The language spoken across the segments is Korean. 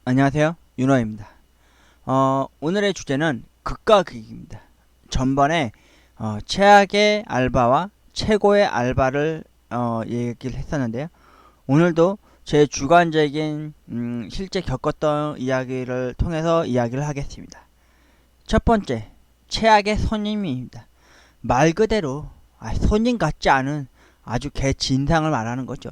안녕하세요. 윤호입니다. 오늘의 주제는 극과 극입니다. 전번에 최악의 알바와 최고의 알바를 얘기를 했었는데요. 오늘도 제 주관적인 실제 겪었던 이야기를 통해서 이야기를 하겠습니다. 첫 번째, 최악의 손님입니다. 말 그대로 손님 같지 않은 아주 개 진상을 말하는 거죠.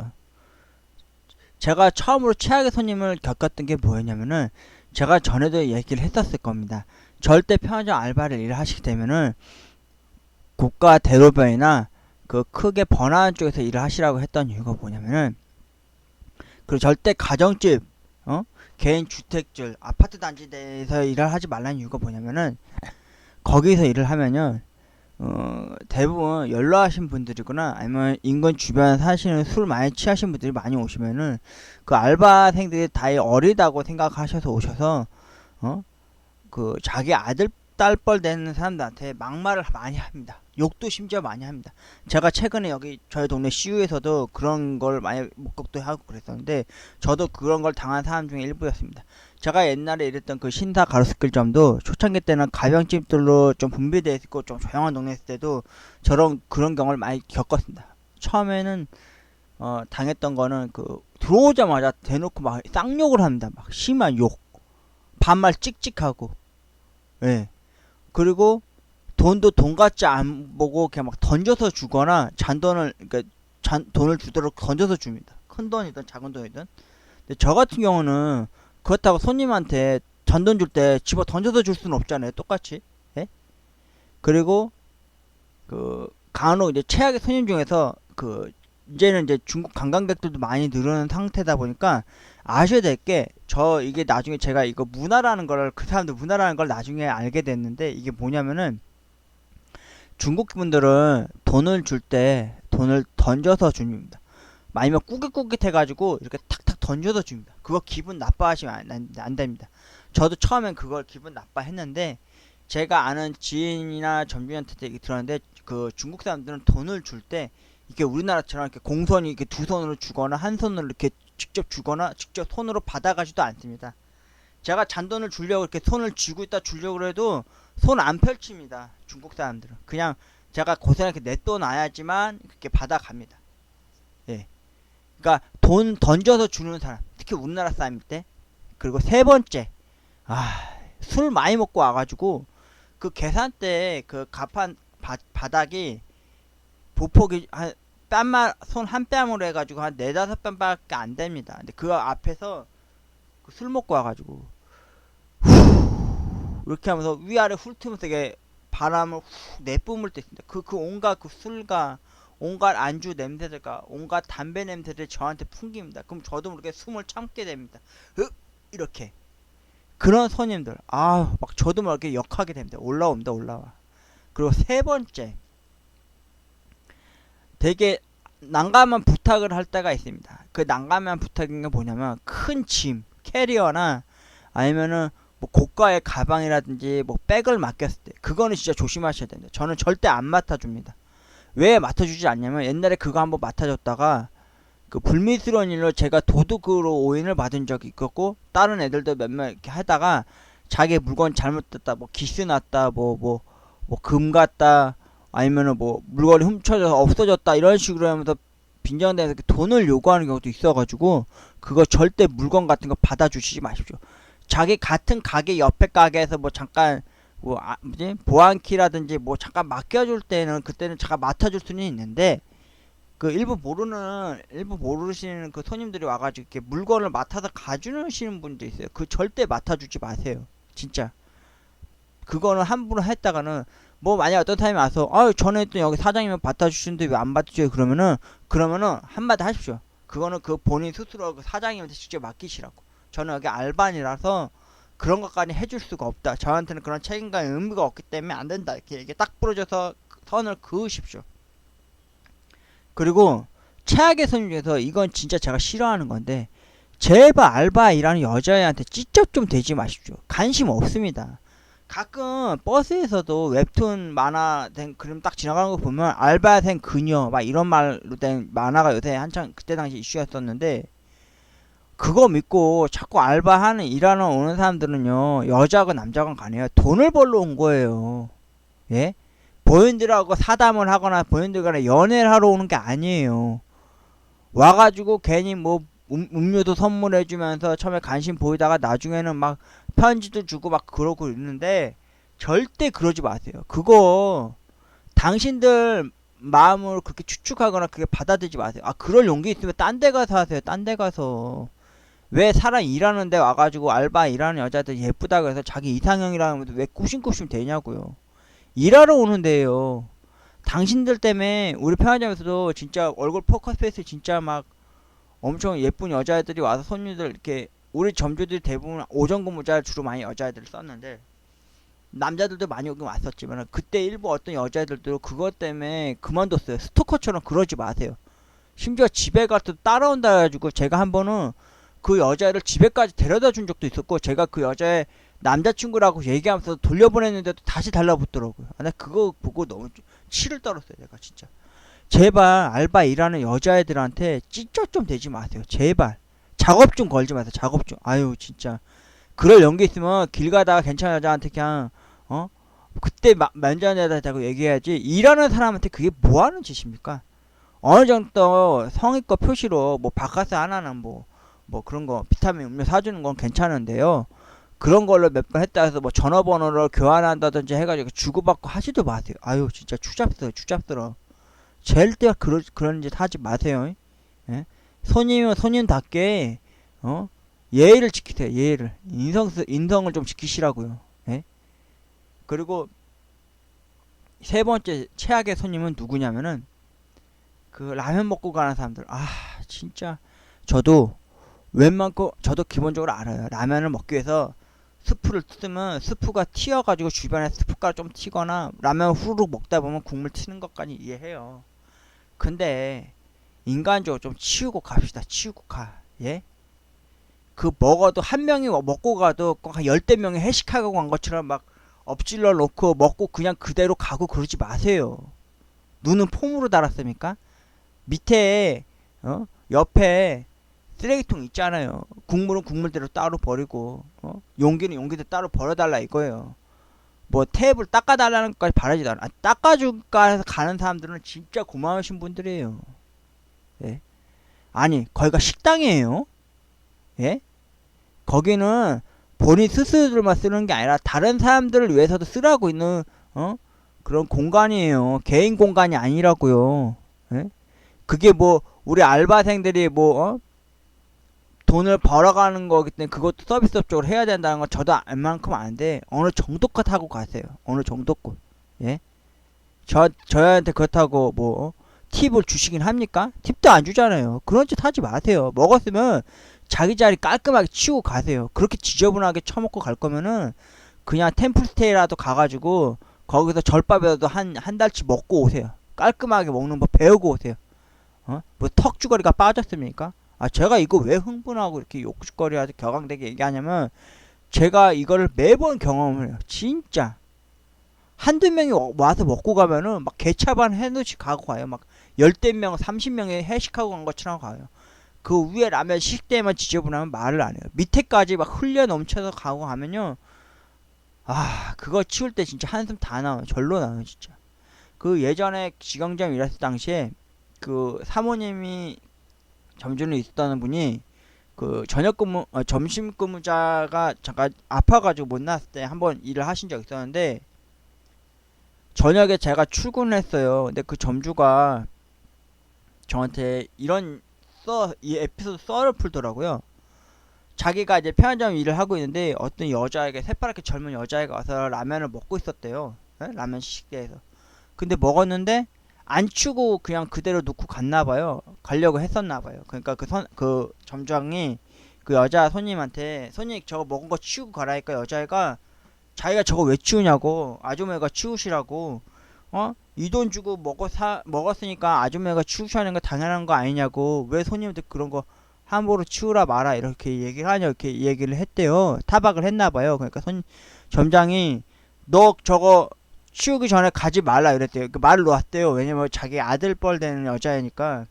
제가 처음으로 최악의 손님을 겪었던 게 뭐였냐면은, 제가 전에도 얘기를 했었을 겁니다. 절대 편의점 알바를 일을 하시게 되면은 고가 대로변이나 그 크게 번화한 쪽에서 일을 하시라고 했던 이유가 뭐냐면은, 그 절대 가정집, 개인 주택줄, 아파트 단지 내에서 일을 하지 말라는 이유가 뭐냐면은, 거기서 일을 하면요, 대부분 연로하신 분들이거나 아니면 인근 주변 사시는 술 많이 취하신 분들이 많이 오시면은, 그 알바생들이 다 어리다고 생각하셔서 오셔서 자기 아들 딸뻘 되는 사람들한테 막말을 많이 합니다. 욕도 심지어 많이 합니다. 제가 최근에 여기 저희 동네 CU에서도 그런 걸 많이 목격도 하고 그랬었는데, 저도 그런 걸 당한 사람 중에 일부였습니다. 제가 옛날에 일했던 그 신사 가로수길점도 초창기 때는 가병집들로 좀 분비되어 있고 좀 조용한 동네 있을 때도 그런 경험을 많이 겪었습니다. 처음에는 당했던 거는, 들어오자마자 대놓고 막 쌍욕을 합니다. 막 심한 욕, 반말 찍찍하고, 예. 그리고 돈도 돈 같지 안 보고 그냥 막 던져서 주거나, 잔돈을, 그러니까 돈을 주도록 던져서 줍니다. 큰 돈이든 작은 돈이든. 근데 저 같은 경우는 그렇다고 손님한테 잔돈 줄 때 집어 던져서 줄 수는 없잖아요. 똑같이. 예? 그리고 간혹 이제 최악의 손님 중에서, 이제는 이제 중국 관광객들도 많이 늘어난 상태다 보니까 아셔야 될 게, 이게 나중에 제가 이거 문화라는 걸, 그 사람들 문화라는 걸 나중에 알게 됐는데, 이게 뭐냐면은, 중국 분들은 돈을 줄 때 돈을 던져서 줍니다. 아니면 꾸깃꾸깃 해가지고 이렇게 탁탁 던져서 줍니다. 그거 기분 나빠하시면 안 됩니다. 저도 처음엔 그걸 기분 나빠했는데, 제가 아는 지인이나 점주한테 얘기 들었는데, 그 중국 사람들은 돈을 줄 때 이게 우리나라처럼 이렇게 공손히 이렇게 두 손으로 주거나 한 손으로 이렇게 직접 주거나 직접 손으로 받아가지도 않습니다. 제가 잔돈을 주려고 이렇게 손을 쥐고 있다 주려고 해도 손 안 펼칩니다. 중국 사람들은 그냥 제가 고생하게 냅둬놔야지만 그렇게 받아갑니다. 예. 그러니까 돈 던져서 주는 사람, 특히 우리나라 사람일 때. 그리고 세 번째, 술 많이 먹고 와가지고 그 계산대 그 가판 바닥이 보폭이 한 뺨만 손 한 뺨으로 해가지고 한 네다섯 뺨밖에 안 됩니다. 근데 그 앞에서 술 먹고 와가지고 이렇게 하면서 위아래 훑으면서 이게 바람을 훅 내뿜을 때 있습니다. 온갖 그 술과 온갖 안주 냄새들과 온갖 담배 냄새들 저한테 풍깁니다. 그럼 저도 모르게 숨을 참게 됩니다. 이렇게. 그런 손님들, 막 저도 모르게 역하게 됩니다. 올라옵니다, 올라와. 그리고 세 번째, 되게 난감한 부탁을 할 때가 있습니다. 그 난감한 부탁인 게 뭐냐면, 큰 짐, 캐리어나 아니면은 뭐 고가의 가방이라든지 뭐 백을 맡겼을 때, 그거는 진짜 조심하셔야 됩니다. 저는 절대 안 맡아줍니다. 왜 맡아주지 않냐면, 옛날에 그거 한번 맡아줬다가 그 불미스러운 일로 제가 도둑으로 오인을 받은 적이 있었고, 다른 애들도 몇몇 이렇게 하다가 자기 물건 잘못됐다, 뭐 기스 났다, 뭐 금 같다, 아니면은 뭐 물건이 훔쳐져서 없어졌다, 이런 식으로 하면서 빈정대면서 돈을 요구하는 경우도 있어가지고, 그거 절대 물건 같은 거 받아주시지 마십시오. 자기 같은 가게 옆에 가게에서 뭐 잠깐 보안키라든지 뭐 잠깐 맡겨줄 때는, 그때는 잠깐 맡아줄 수는 있는데, 그 일부 모르시는 그 손님들이 와가지고 이렇게 물건을 맡아서 가주시는 분도 있어요. 그 절대 맡아주지 마세요. 진짜. 그거는 함부로 했다가는, 뭐 만약 어떤 사람이 와서 전에 또 여기 사장님은 맡아주시는데 왜 안 맡으셔요? 그러면은 한마디 하십시오. 그거는 그 본인 스스로 그 사장님한테 직접 맡기시라고. 저는 여기 알바니라서 그런 것까지 해줄 수가 없다. 저한테는 그런 책임감의 의무가 없기 때문에 안 된다. 이렇게 얘기 딱 부러져서 선을 그으십시오. 그리고 최악의 손님 중에서, 이건 진짜 제가 싫어하는 건데, 제발 알바 일하는 여자애한테 찌쩍 좀 대지 마십시오. 관심 없습니다. 가끔 버스에서도 웹툰 만화 된 그림 딱 지나가는 거 보면, 알바생 그녀 막 이런 말로 된 만화가 요새 한창 그때 당시 이슈였었는데, 그거 믿고 자꾸 알바하는 일하러 오는 사람들은요, 여자건 남자건 간에요, 돈을 벌러 온 거예요. 예? 본인들하고 사담을 하거나 본인들과는 연애를 하러 오는 게 아니에요. 와가지고 괜히 뭐 음료도 선물해주면서 처음에 관심 보이다가 나중에는 막 편지도 주고 막 그러고 있는데, 절대 그러지 마세요. 그거 당신들 마음을 그렇게 추측하거나 그게 받아들이지 마세요. 아, 그럴 용기 있으면 딴 데 가서 하세요. 딴 데 가서. 왜 사람 일하는데 와가지고 알바 일하는 여자들 예쁘다고 해서 자기 이상형이라면 왜 꾸심꾸심 되냐고요. 일하러 오는데요. 당신들 때문에 우리 편의점에서도 진짜 얼굴 포커스페이스 진짜 막 엄청 예쁜 여자애들이 와서 손님들 이렇게, 우리 점주들이 대부분 오전 근무자 주로 많이 여자애들을 썼는데 남자들도 많이 오긴 왔었지만 그때 일부 어떤 여자애들도 그것 때문에 그만뒀어요. 스토커처럼 그러지 마세요. 심지어 집에 갈 때 따라온다 해가지고 제가 한 번은 그 여자애를 집에까지 데려다 준 적도 있었고, 제가 그 여자애 남자친구라고 얘기하면서 돌려보냈는데도 다시 달라붙더라고요. 아, 나 그거 보고 너무 치를 떨었어요. 내가 진짜 제발 알바 일하는 여자애들한테 찌쩍 좀 대지 마세요. 제발 작업 좀 걸지 마세요. 작업 좀. 아유 진짜. 그럴 연기 있으면 길 가다가 괜찮은 여자한테 그냥 그때 면전에다 대고 얘기해야지, 일하는 사람한테 그게 뭐하는 짓입니까? 어느 정도 성의껏 표시로 뭐 바카스 하나는 뭐 그런 거 비타민 음료 사주는 건 괜찮은데요. 그런 걸로 몇 번 했다 해서 뭐 전화번호를 교환한다든지 해가지고 주고받고 하지도 마세요. 아유 진짜 추잡스러워. 절대 그런 짓 하지 마세요. 예? 손님은 손님답게 예의를 지키세요. 예의를. 인성을 좀 지키시라고요. 예? 그리고 세 번째 최악의 손님은 누구냐면은 그 라면 먹고 가는 사람들. 아 진짜 저도 저도 기본적으로 알아요. 라면을 먹기 위해서 스프를 뜯으면 스프가 튀어가지고 주변에 스프가 좀 튀거나 라면 후루룩 먹다 보면 국물 튀는 것까지 이해해요. 근데 인간적으로 좀 치우고 갑시다. 치우고 가. 예? 그 먹어도 한 명이 먹고 가도 꼭 한 열댓 명이 회식하고 간 것처럼 막 엎질러 놓고 먹고 그냥 그대로 가고 그러지 마세요. 눈은 폼으로 달았습니까? 밑에 옆에 쓰레기통 있잖아요. 국물은 국물대로 따로 버리고 용기는 용기대로 따로 버려달라 이거예요. 뭐 탭을 닦아달라는 것까지 바라지도 않아. 닦아줄까 해서 가는 사람들은 진짜 고마우신 분들이에요. 예? 아니 거기가 식당이에요. 예? 거기는 본인 스스로만 쓰는 게 아니라 다른 사람들을 위해서도 쓰라고 있는 그런 공간이에요. 개인 공간이 아니라고요. 예? 그게 뭐 우리 알바생들이 뭐 돈을 벌어가는 거기 때문에 그것도 서비스업적으로 해야 된다는 건 저도 웬만큼 아는데, 어느 정도껏 하고 가세요. 어느 정도껏. 예? 저한테 그렇다고 뭐 팁을 주시긴 합니까? 팁도 안 주잖아요. 그런 짓 하지 마세요. 먹었으면 자기 자리 깔끔하게 치우고 가세요. 그렇게 지저분하게 처먹고 갈 거면은 그냥 템플스테이라도 가가지고 거기서 절밥이라도 한 달치 먹고 오세요. 깔끔하게 먹는 법 배우고 오세요. 뭐 턱주거리가 빠졌습니까? 아 제가 이거 왜 흥분하고 이렇게 욕거리하고 격앙되게 얘기하냐면, 제가 이거를 매번 경험을 해요. 진짜 한두 명이 와서 먹고 가면은 막 개차반 해놓지 가고 가요. 막 열댓 명 30명이 회식하고 간 것처럼 가요. 그 위에 라면 식대만 지저분하면 말을 안 해요. 밑에까지 막 흘려 넘쳐서 가고 가면요, 아 그거 치울 때 진짜 한숨 다 나와요. 절로 나와요 진짜. 그 예전에 지경점 일했을 당시에 그 사모님이 점주는 있었다는 분이 그 저녁 근무 점심 근무자가 잠깐 아파가지고 못 나왔을 때 한번 일을 하신 적 있었는데, 저녁에 제가 출근을 했어요. 근데 그 점주가 저한테 이 에피소드 썰을 풀더라고요. 자기가 이제 편의점 일을 하고 있는데 어떤 여자에게, 새파랗게 젊은 여자애가 와서 라면을 먹고 있었대요. 에? 라면 시식대에서. 근데 먹었는데 안 치우고 그냥 그대로 놓고 갔나봐요. 가려고 했었나봐요. 그러니까 그 점장이 그 여자 손님한테, 손님 저거 먹은 거 치우고 가라니까 여자애가 자기가 저거 왜 치우냐고, 아줌마가 치우시라고, 이 돈 주고 먹었으니까 아줌마가 치우셔야 하는 거 당연한 거 아니냐고, 왜 손님들 그런 거 함부로 치우라 마라 이렇게 얘기를 하냐, 이렇게 얘기를 했대요. 타박을 했나봐요. 그러니까 점장이 너 저거 치우기 전에 가지 말라 이랬대요. 그 말을 놓았대요. 왜냐면 자기 아들 뻘 되는 여자애니까.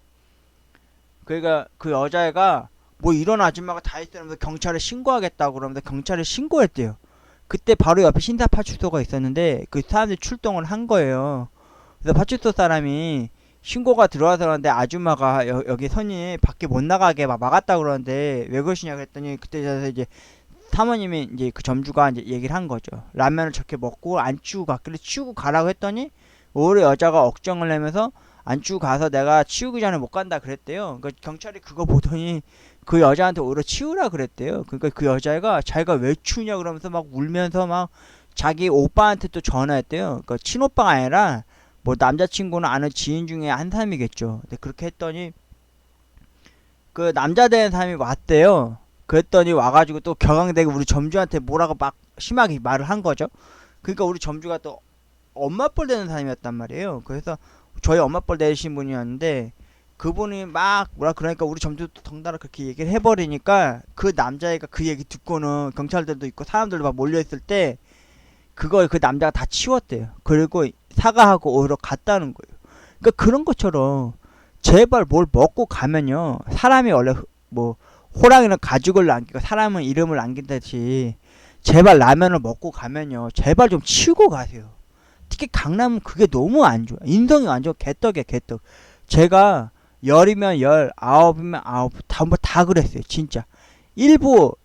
그러니까 그 여자애가 뭐 이런 아줌마가 다 있으면서 경찰에 신고하겠다고 그러면서 경찰에 신고했대요. 그때 바로 옆에 신사파출소가 있었는데 그 사람들이 출동을 한 거예요. 그래서 파출소 사람이 신고가 들어와서 그러는데 아줌마가 여기 선임 밖에 못 나가게 막 막았다 그러는데 왜 그러시냐 그랬더니 그때 이제 사모님이 이제 그 점주가 이제 얘기를 한 거죠. 라면을 저렇게 먹고 안 치우고 갔길래 치우고 가라고 했더니 오히려 여자가 억정을 내면서 안 치우고 가서 내가 치우기 전에 못 간다 그랬대요. 그러니까 경찰이 그거 보더니 그 여자한테 오히려 치우라 그랬대요. 그러니까 그 여자애가 자기가 왜 치우냐 그러면서 막 울면서 막 자기 오빠한테 또 전화했대요. 그러니까 친오빠가 아니라 뭐 남자친구는 아는 지인 중에 한 사람이겠죠. 근데 그렇게 했더니 그 남자 되는 사람이 왔대요. 그랬더니 와가지고 또 격앙되게 우리 점주한테 뭐라고 막 심하게 말을 한 거죠. 그러니까 우리 점주가 또 엄마뻘 되는 사람이었단 말이에요. 그래서 저희 엄마뻘 되신 분이었는데 그분이 막 뭐라 그러니까 우리 점주도 덩달아 그렇게 얘기를 해버리니까 그 남자애가 그 얘기 듣고는 경찰들도 있고 사람들도 막 몰려있을 때 그걸 그 남자가 다 치웠대요. 그리고 사과하고 오히려 갔다는 거예요. 그러니까 그런 것처럼 제발 뭘 먹고 가면요. 사람이 원래 뭐 호랑이는 가죽을 남기고 사람은 이름을 남긴다듯이 제발 라면을 먹고 가면요. 제발 좀 치우고 가세요. 특히 강남은 그게 너무 안 좋아. 인성이 완전 개떡이야 개떡. 제가 열이면 열, 아홉이면 아홉, 다 그랬어요. 진짜. 일부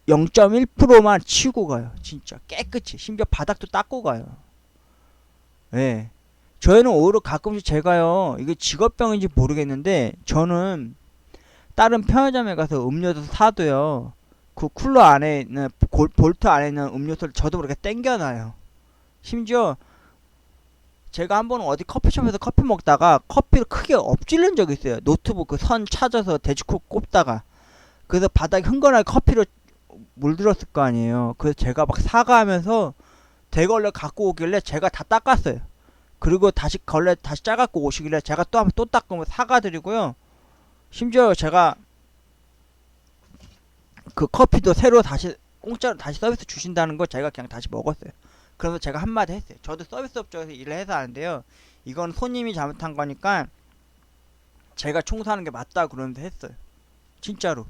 0.1%만 치우고 가요. 진짜 깨끗이. 심지어 바닥도 닦고 가요. 예. 저희는 오히려 가끔씩 제가요. 이게 직업병인지 모르겠는데 저는 다른 편의점에 가서 음료수 사도요. 그 쿨러 안에 있는 볼트 안에 있는 음료수를 저도 모르게 땡겨놔요. 심지어 제가 한 번은 어디 커피숍에서 커피 먹다가 커피를 크게 엎질른 적이 있어요. 노트북 그 선 찾아서 대지코 꼽다가 그래서 바닥에 흥건하게 커피를 물들었을 거 아니에요. 그래서 제가 막 사과하면서 대걸레 갖고 오길래 제가 다 닦았어요. 그리고 다시 걸레 다시 짜갖고 오시길래 제가 또 한번 또 닦으면 사과드리고요. 심지어 제가 그 커피도 새로 다시 공짜로 다시 서비스 주신다는 거 제가 그냥 다시 먹었어요. 그래서 제가 한마디 했어요. 저도 서비스 업종에서 일을 해서 아는데요. 이건 손님이 잘못한 거니까 제가 청소하는 게 맞다 그러면서 했어요. 진짜로.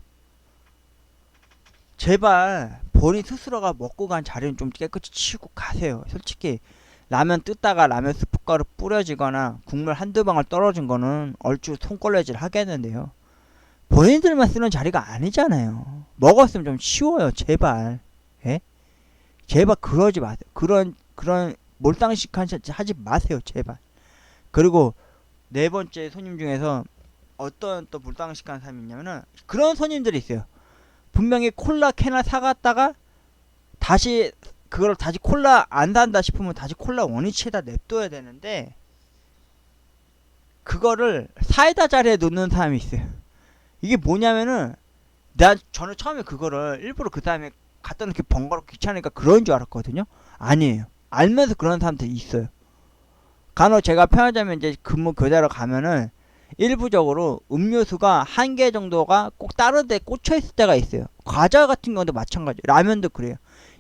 제발 본인 스스로가 먹고 간 자리는 좀 깨끗이 치우고 가세요. 솔직히 라면 뜯다가 라면 스프가루 뿌려지거나 국물 한두 방울 떨어진 거는 얼추 손걸레질 하겠는데요. 본인들만 쓰는 자리가 아니잖아요. 먹었으면 좀 치워요. 제발. 예? 제발 그러지 마세요. 그런 몰당식 하지 마세요. 제발. 그리고 네 번째 손님 중에서 어떤 또 몰당식한 사람이 있냐면은 그런 손님들이 있어요. 분명히 콜라 캔을 사갔다가 다시 그걸 다시 콜라 안 산다 싶으면 다시 콜라 원위치에다 냅둬야 되는데 그거를 사이다 자리에 놓는 사람이 있어요. 이게 뭐냐면은 저는 처음에 그거를 일부러 그 사람이 갖다 놓기 번거롭고 귀찮으니까 그런 줄 알았거든요. 아니에요. 알면서 그런 사람들이 있어요. 간혹 제가 편의점에 이제 근무 교대로 가면은 일부적으로 음료수가 한 개 정도가 꼭 다른 데 꽂혀 있을 때가 있어요. 과자 같은 경우도 마찬가지. 라면도 그래요.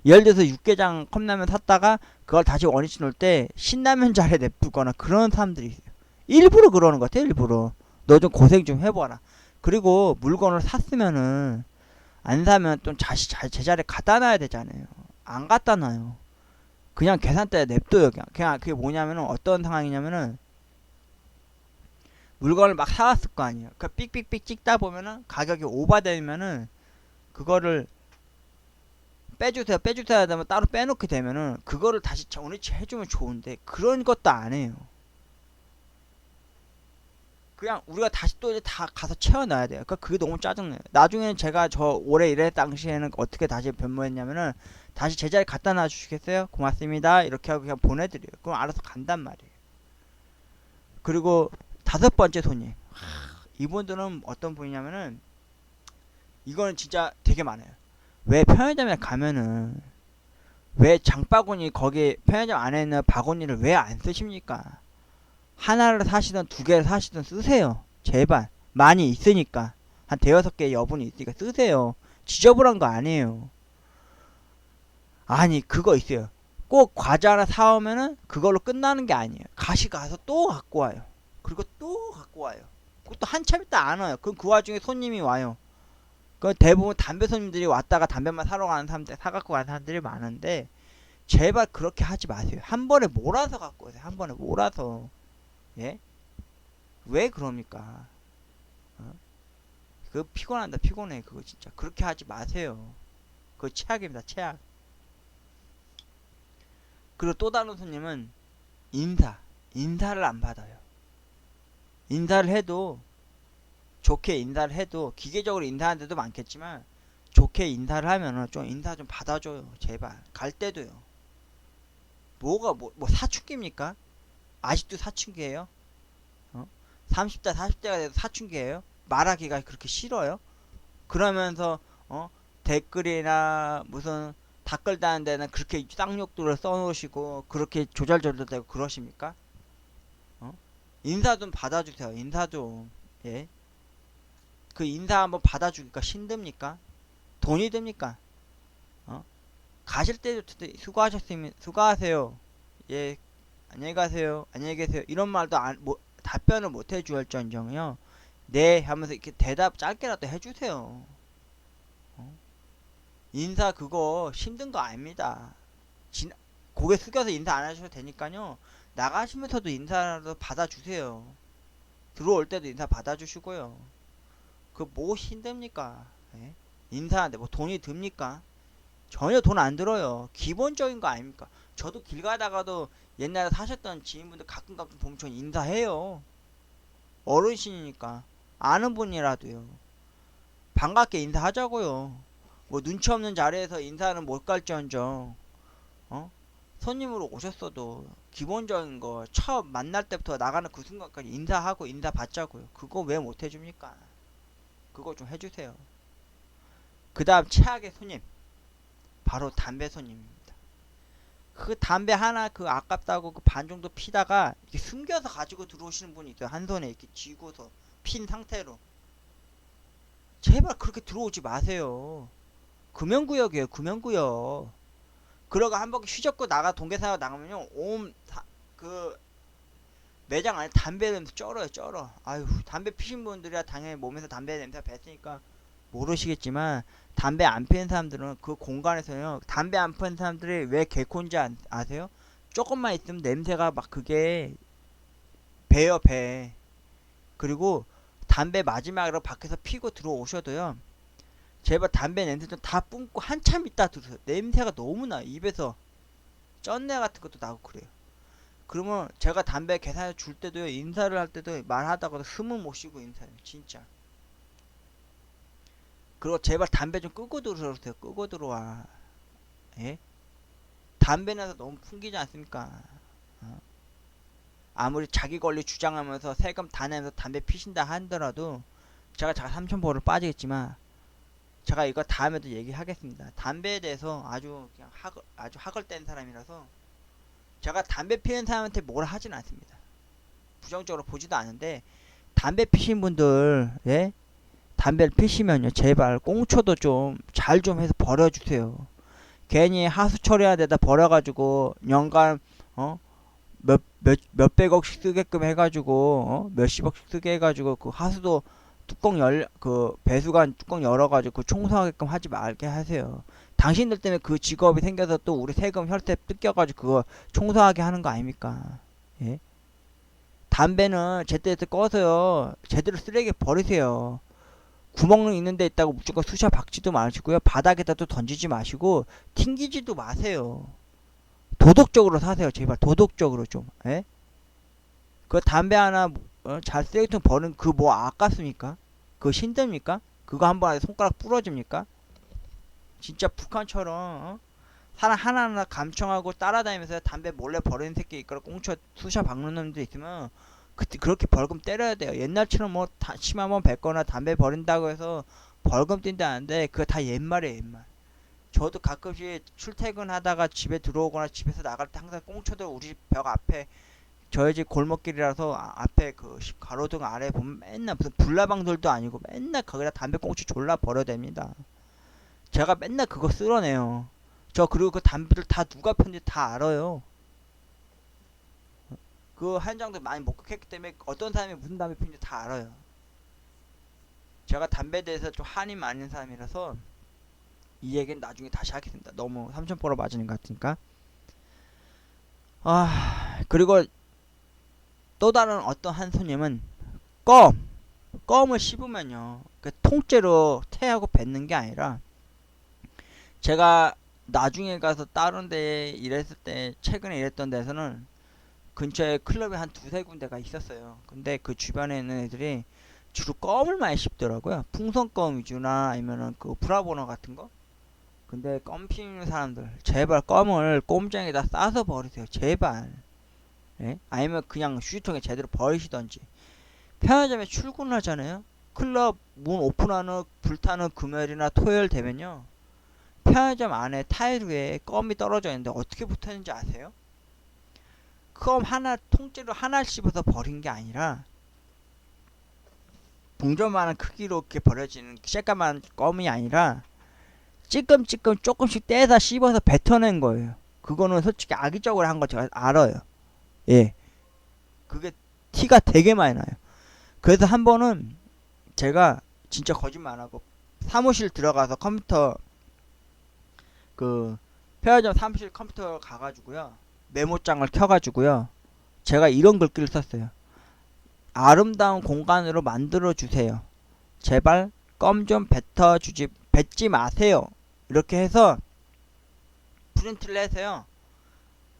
예를 들어서 육개장 컵라면 샀다가 그걸 다시 원위치 놓을 때 신라면 자리에 냅두거나 그런 사람들이 있어요. 일부러 그러는 것 같아요. 일부러. 너 좀 고생 좀 해봐라. 그리고 물건을 샀으면은 안 사면 좀 제자리에 갖다 놔야 되잖아요. 안 갖다 놔요. 그냥 계산대에 냅둬요. 그냥 그게 뭐냐면은 어떤 상황이냐면은 물건을 막 사왔을 거 아니에요. 그 삑삑삑 찍다 보면은 가격이 오바되면은 그거를 빼주세요 하면 따로 빼놓게 되면은 그거를 다시 원위치 해주면 좋은데 그런 것도 안 해요. 그냥 우리가 다시 또 이제 다 가서 채워놔야 돼요. 그러니까 그게 너무 짜증나요. 나중에는 제가 저 올해 일할 당시에는 어떻게 다시 변모했냐면은 다시 제자리 갖다 놔 주시겠어요? 고맙습니다. 이렇게 하고 그냥 보내드려요. 그럼 알아서 간단 말이에요. 그리고 다섯 번째 손님. 이분들은 어떤 분이냐면은 이거는 진짜 되게 많아요. 왜 편의점에 가면은 왜 장바구니 거기 편의점 안에 있는 바구니를 왜 안 쓰십니까? 하나를 사시든 두 개를 사시든 쓰세요. 제발. 많이 있으니까. 한 대여섯 개 여분이 있으니까 쓰세요. 지저분한 거 아니에요. 아니 그거 있어요. 꼭 과자 하나 사오면은 그걸로 끝나는 게 아니에요. 가시 가서 또 갖고 와요. 그리고 또 갖고 와요. 그것도 한참 있다 안 와요. 그럼 그 와중에 손님이 와요. 그 대부분 담배 손님들이 왔다가 담배만 사러 가는 사람들, 사갖고 가는 사람들이 많은데, 제발 그렇게 하지 마세요. 한 번에 몰아서 갖고 오세요. 한 번에 몰아서. 예? 왜 그럽니까? 어? 그거 피곤한다, 피곤해. 그거 진짜. 그렇게 하지 마세요. 그거 최악입니다, 최악. 그리고 또 다른 손님은 인사를 안 받아요. 인사를 해도, 좋게 인사를 해도, 기계적으로 인사하는 데도 많겠지만, 좋게 인사를 하면은 좀 인사 좀 받아줘요. 제발. 갈 때도요. 뭐 사춘기입니까? 아직도 사춘기예요? 어? 30대, 40대가 돼도 사춘기예요? 말하기가 그렇게 싫어요? 그러면서, 댓글이나 무슨 댓글 다는 데는 그렇게 쌍욕들을 써놓으시고, 그렇게 조잘조잘되고 그러십니까? 어? 인사 좀 받아주세요. 인사 좀. 예? 그 인사 한번 받아주기가 힘듭니까? 돈이 듭니까? 어? 가실 때도 수고하셨으면 수고하세요. 예, 안녕히 가세요. 안녕히 계세요. 이런 말도 답변을 못 해주었전정요. 네 하면서 이렇게 대답 짧게라도 해주세요. 어? 인사 그거 힘든 거 아닙니다. 고개 숙여서 인사 안 하셔도 되니까요. 나가시면서도 인사라도 받아주세요. 들어올 때도 인사 받아주시고요. 그 뭐 힘듭니까? 예? 인사하는데 뭐 돈이 듭니까? 전혀 돈 안 들어요. 기본적인 거 아닙니까? 저도 길 가다가도 옛날에 사셨던 지인분들 가끔 보면 전 인사해요. 어르신이니까. 아는 분이라도요. 반갑게 인사하자고요. 뭐 눈치 없는 자리에서 인사는 못 갈지언정, 어? 손님으로 오셨어도 기본적인 거 처음 만날 때부터 나가는 그 순간까지 인사하고 인사 받자고요. 그거 왜 못 해줍니까? 그거 좀 해주세요. 그 다음 최악의 손님. 바로 담배 손님입니다. 그 담배 하나 그 아깝다고 그 반 정도 피다가 이렇게 숨겨서 가지고 들어오시는 분이 있어요. 한 손에 이렇게 쥐고서 핀 상태로. 제발 그렇게 들어오지 마세요. 금연구역이에요. 금연구역. 그러고 한 바퀴 휘젓고 동계사가 나가면요 그 매장 안에 담배 냄새 쩔어요. 쩔어. 아유, 담배 피신 분들이야 당연히 몸에서 담배 냄새가 뱄으니까 모르시겠지만, 담배 안 피는 사람들은 그 공간에서요, 담배 안 피는 사람들이 왜 개콘지 아세요? 조금만 있으면 냄새가 막 그게 배요, 배. 그리고 담배 마지막으로 밖에서 피고 들어오셔도요, 제발 담배 냄새 좀 다 뿜고 한참 있다 들으세요. 냄새가 너무 나요. 입에서 쩐내 같은 것도 나고 그래요. 그러면 제가 담배 계산해 줄 때도요, 인사를 할 때도 말하다가도 숨을 못 쉬고 인사해요. 진짜. 그리고 제발 담배 좀 끄고 들어오세요. 끄고 들어와. 예? 담배 내서 너무 풍기지 않습니까? 어? 아무리 자기 권리 주장하면서 세금 다 내면서 담배 피신다 하더라도, 제가 3,000보를 빠지겠지만, 제가 이거 다음에도 얘기하겠습니다. 담배에 대해서 아주 학을 뗀 사람이라서, 제가 담배 피는 사람한테 뭐라 하진 않습니다. 부정적으로 보지도 않은데, 담배 피신 분들, 예? 담배를 피시면요, 제발 꽁초도 좀 잘 좀 해서 버려주세요. 괜히 하수 처리하는 데다 버려가지고 연간 몇백억씩 쓰게끔 해가지고, 몇십억씩 쓰게 해가지고, 그 하수도 그 배수관 뚜껑 열어가지고 그 청소하게끔 하지 말게 하세요. 당신들 때문에 그 직업이 생겨서 또 우리 세금 혈세 뜯겨가지고 그거 청소하게 하는 거 아닙니까? 예? 담배는 제때제때 꺼서요, 제대로 쓰레기에 버리세요. 구멍 있는 데 있다고 무조건 쑤셔 박지도 마시고요. 바닥에다 또 던지지 마시고 튕기지도 마세요. 도덕적으로 사세요. 제발 도덕적으로 좀. 에? 그 담배 하나 잘 쓰레기통 버는 그 뭐 아깝습니까? 그거 힘듭니까? 그거 한 번에 손가락 부러집니까? 진짜 북한처럼 사람 하나하나 감청하고 따라다니면서 담배 몰래 버리는 새끼 있거나 꽁쳐 쑤셔 박는 놈들 있으면 그때 그렇게 벌금 때려야 돼요. 옛날처럼 뭐 침 한번 뱉거나 담배 버린다고 해서 벌금 뛴다는데 그거 다 옛말이에요, 옛말. 저도 가끔씩 출퇴근하다가 집에 들어오거나 집에서 나갈 때 항상 꽁초들 우리 집 벽 앞에, 저희 집 골목길이라서 앞에 그 가로등 아래 보면 맨날 무슨 불나방들도 아니고 맨날 거기다 담배 꽁초 졸라 버려댑니다. 제가 맨날 그거 쓸어내요. 저 그리고 그 담배들 다 누가 폈는지 다 알아요. 그 현장도 많이 목격했기 때문에 어떤 사람이 무슨 담배 피는지 다 알아요. 제가 담배에 대해서 좀 한이 많은 사람이라서 이 얘기는 나중에 다시 하겠습니다. 너무 삼천포로 맞으는 것 같으니까. 그리고 또 다른 어떤 한 손님은 껌을 씹으면요, 그 통째로 태하고 뱉는 게 아니라, 제가 나중에 가서 다른 데 일했을 때, 최근에 일했던 데서는 근처에 클럽이 한 두세 군데가 있었어요. 근데 그 주변에 있는 애들이 주로 껌을 많이 씹더라고요. 풍선껌 위주나 아니면은 그 브라보너 같은 거. 근데 껌 피우는 사람들, 제발 껌을 꼼장에다 싸서 버리세요. 제발. 예? 아니면 그냥 휴지통에 제대로 버리시던지. 편의점에 출근하잖아요. 클럽 문 오픈하는 불타는 금요일이나 토요일 되면요, 편의점 안에 타일 위에 껌이 떨어져 있는데 어떻게 붙었는지 아세요? 껌 하나 통째로 하나 씹어서 버린 게 아니라 동전만한 크기로 이렇게 버려지는 새까만 껌이 아니라 찔끔찔끔 조금씩 떼서 씹어서 뱉어낸 거예요. 그거는 솔직히 악의적으로 한 거 제가 알아요. 예, 그게 티가 되게 많이 나요. 그래서 한 번은 제가 진짜 거짓말 안 하고 사무실 들어가서 컴퓨터, 그 편의점 사무실 컴퓨터 가가지고요, 메모장을 켜가지고요, 제가 이런 글귀를 썼어요. 아름다운 공간으로 만들어 주세요. 제발 껌 좀 뱉지 마세요. 이렇게 해서 프린트를 해서요,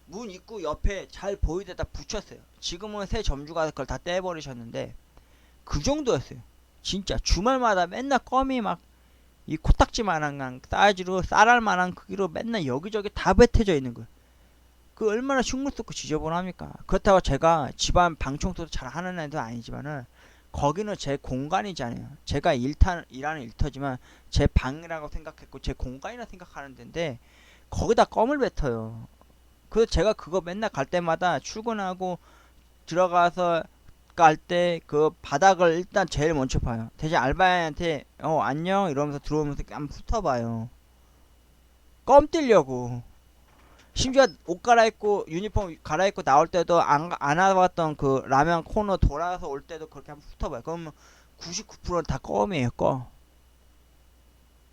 문 입구 옆에 잘 보이게다 붙였어요. 지금은 새 점주가 그걸 다 떼버리셨는데 그 정도였어요. 진짜 주말마다 맨날 껌이 막 이 코딱지만한 사이즈로 쌀알만한 크기로 맨날 여기저기 다 뱉어져 있는 거예요. 그 얼마나 흉물 쏟고 지저분합니까? 그렇다고 제가 집안 방청소도 잘 하는 애도 아니지만은 거기는 제 공간이잖아요. 제가 일하는 일터지만 제 방이라고 생각했고 제 공간이라 생각하는 데인데 거기다 껌을 뱉어요. 그래서 제가 그거 맨날 갈 때마다 출근하고 들어가서 깔 때 그 바닥을 일단 제일 먼저 봐요. 대신 알바한테 안녕 이러면서 들어오면서 한번 훑어봐요. 껌 띄려고. 심지어 옷 갈아입고 유니폼 갈아입고 나올 때도 안 와봤던 그 라면 코너 돌아서 올 때도 그렇게 한번 훑어봐요. 그러면 99%는 다 껌이에요. 껌.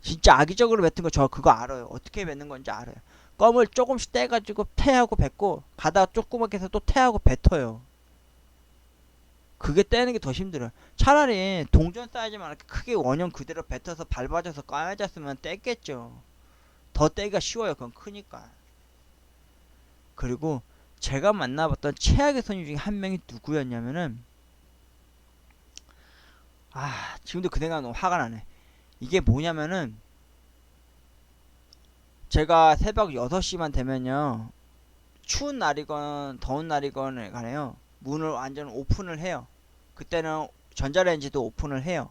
진짜 악의적으로 뱉은 거 저 그거 알아요. 어떻게 뱉는 건지 알아요. 껌을 조금씩 떼가지고 태하고 뱉고 가다가 조그맣게 해서 또 태하고 뱉어요. 그게 떼는 게 더 힘들어요. 차라리 동전 사이즈만 이렇게 크게 원형 그대로 뱉어서 밟아져서 까매졌으면 뗐겠죠. 더 떼기가 쉬워요. 그건 크니까. 그리고 제가 만나봤던 최악의 손님 중에 한 명이 누구였냐면은, 지금도 그 생각 너무 화가 나네. 이게 뭐냐면은, 제가 새벽 6시만 되면요, 추운 날이건 더운 날이건 간에요, 문을 완전 오픈을 해요. 그때는 전자레인지도 오픈을 해요.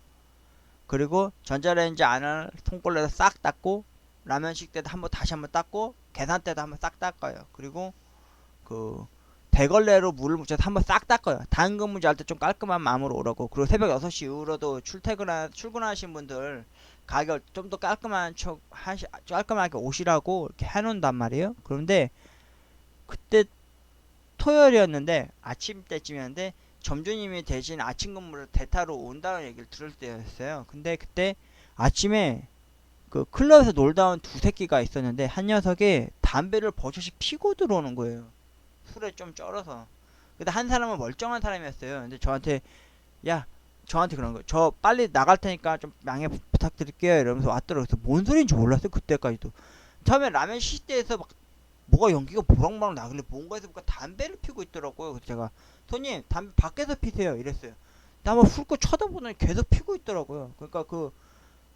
그리고 전자레인지 안을 통걸레로 싹 닦고, 라면 식 때도 다시 한번 닦고, 계산 때도 한번 싹 닦아요. 그리고 그 대걸레로 물을 묻혀서 한번 싹 닦아요. 당근 문제 할 때 좀 깔끔한 마음으로 오라고. 그리고 새벽 6시 이후로도 출근하신 분들 가격 좀 더 깔끔하게 오시라고 이렇게 해놓는단 말이에요. 그런데 그때 토요일이었는데 아침 때쯤이었는데 점주님이 대신 아침 근무를 대타로 온다는 얘기를 들을 때였어요. 근데 그때 아침에 그 클럽에서 놀다 온 두 새끼가 있었는데 한 녀석이 담배를 버젓이 피고 들어오는 거예요. 술에 좀 쩔어서. 근데 한 사람은 멀쩡한 사람이었어요. 근데 저한테 그런 거예요. 저 빨리 나갈 테니까 좀 양해 부탁드릴게요. 이러면서 왔더라고요. 그래서 뭔 소리인지 몰랐어요. 그때까지도. 처음에 라면 시대에서 막 뭐가 연기가 보랑보랑 나길래 뭔가 해서 뭔가 담배를 피고 있더라고요. 그래서 제가 손님 담배 밖에서 피세요. 이랬어요. 근데 한번 훑고 쳐다보더니 계속 피고 있더라고요. 그러니까 그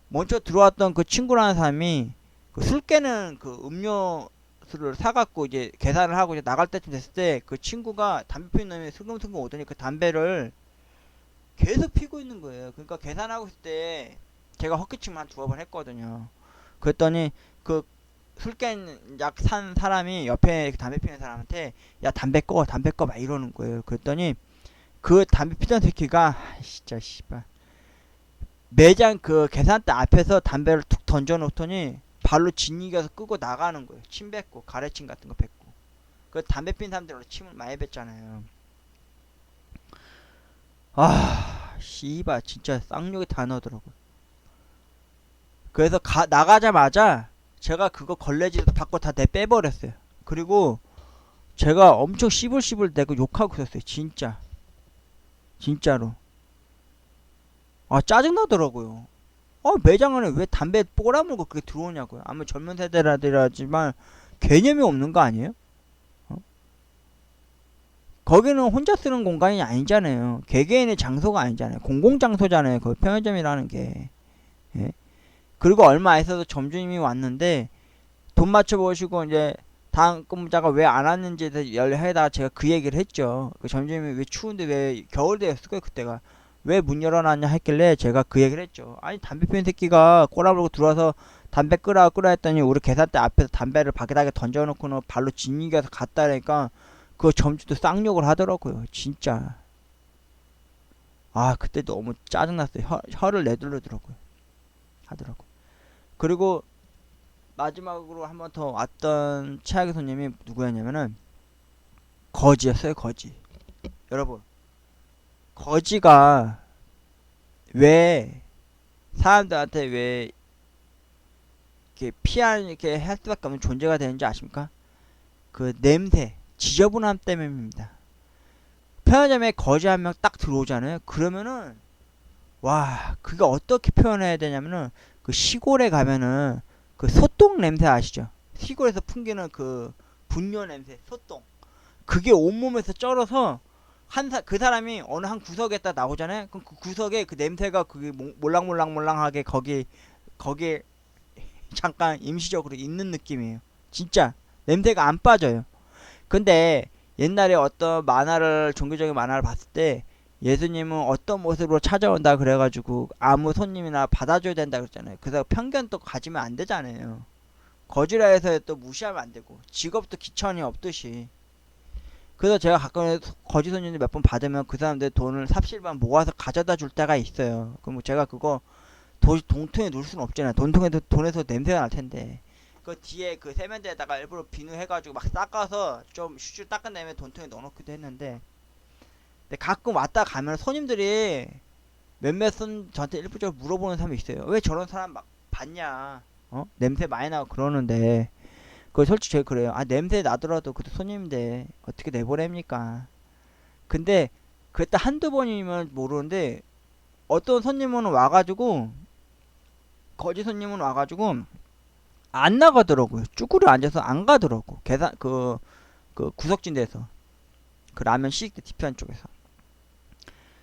먼저 들어왔던 그 친구라는 사람이 그 술 깨는 그 음료수를 사갖고 이제 계산을 하고 이제 나갈 때쯤 됐을 때 그 친구가 담배 피는 놈이 슬금슬금 오더니 그 담배를 계속 피고 있는 거예요. 그러니까 계산하고 있을 때 제가 헛기침 한 두어 번 했거든요. 그랬더니 그 술 깬 약 산 사람이 옆에 담배 피는 사람한테 야 담배 꺼 막 이러는 거예요. 그랬더니 그 담배 피던 새끼가 진짜 씨발 매장 그 계산대 앞에서 담배를 툭 던져 놓더니 발로 짓이겨서 끄고 나가는 거예요. 침 뱉고 가래침 같은 거 뱉고. 그 담배 피는 사람들 원래 침을 많이 뱉잖아요. 씨발 진짜 쌍욕의 단어더라고요. 그래서 나가자마자 제가 그거 걸레질에서 받고 다 내 빼버렸어요. 그리고 제가 엄청 씨불씨불 대고 욕하고 있었어요. 진짜. 진짜로. 아 짜증나더라고요. 매장 안에 왜 담배 꼬라물고 그게 들어오냐고요. 아마 젊은 세대라지만 개념이 없는 거 아니에요? 어? 거기는 혼자 쓰는 공간이 아니잖아요. 개개인의 장소가 아니잖아요. 공공장소잖아요. 그 편의점이라는 게. 예? 그리고 얼마 안 있어서 점주님이 왔는데 돈 맞춰보시고 이제 다음 근무자가 왜 안 왔는지에 대해서 연락해다가 제가 그 얘기를 했죠. 그 점주님이 왜 추운데 왜 겨울 되었을 거예요 그때가. 왜 문 열어놨냐 했길래 제가 그 얘기를 했죠. 아니 담배 피는 새끼가 꼬라불고 들어와서 담배 끄라 했더니 우리 계산대 앞에서 담배를 바닥에 던져놓고는 발로 짓이겨서 갔다니까 그 점주도 쌍욕을 하더라고요. 진짜. 아 그때 너무 짜증났어요. 혀를 내두르더라고요. 하더라고. 그리고 마지막으로 한 번 더 왔던 최악의 손님이 누구였냐면은 거지였어요. 거지. 여러분 거지가 왜 사람들한테 왜 이렇게 이렇게 할 수밖에 없는 존재가 되는지 아십니까? 그 냄새, 지저분함 때문입니다. 편의점에 거지 한 명 딱 들어오잖아요. 그러면은 와 그게 어떻게 표현해야 되냐면은 그 시골에 가면은 그 소똥 냄새 아시죠? 시골에서 풍기는 그 분뇨 냄새, 소똥. 그게 온몸에서 쩔어서 그 사람이 어느 한 구석에 딱 나오잖아요. 그럼 그 구석에 그 냄새가 그게 몰랑몰랑몰랑하게 거기에 잠깐 임시적으로 있는 느낌이에요. 진짜 냄새가 안 빠져요. 근데 옛날에 어떤 종교적인 만화를 봤을 때 예수님은 어떤 모습으로 찾아온다 그래가지고 아무 손님이나 받아줘야 된다 그랬잖아요. 그래서 편견 또 가지면 안 되잖아요. 거지라 해서 또 무시하면 안 되고 직업도 기천이 없듯이. 그래서 제가 가끔 거지 손님들 몇 번 받으면 그 사람들 돈을 삽실반 모아서 가져다 줄 때가 있어요. 그럼 제가 그거 돈통에 넣을 수는 없잖아요. 돈에서 냄새가 날 텐데. 그 뒤에 그 세면대에다가 일부러 비누 해가지고 막 닦아서 좀 슈슈 닦은 다음에 돈통에 넣어놓기도 했는데. 근데 가끔 왔다 가면 손님들이 몇몇 저한테 일부적으로 물어보는 사람이 있어요. 왜 저런 사람 막 봤냐? 냄새 많이 나고 그러는데. 그거 솔직히 제일 그래요. 냄새 나더라도 그래도 손님인데 어떻게 내보냅니까? 근데 그랬다 한두 번이면 모르는데 어떤 손님은 와가지고 거지 손님은 와가지고 안 나가더라고요. 쭈그려 앉아서 안 가더라고. 그 구석진 데서 그 라면 시식대 뒤편 쪽에서.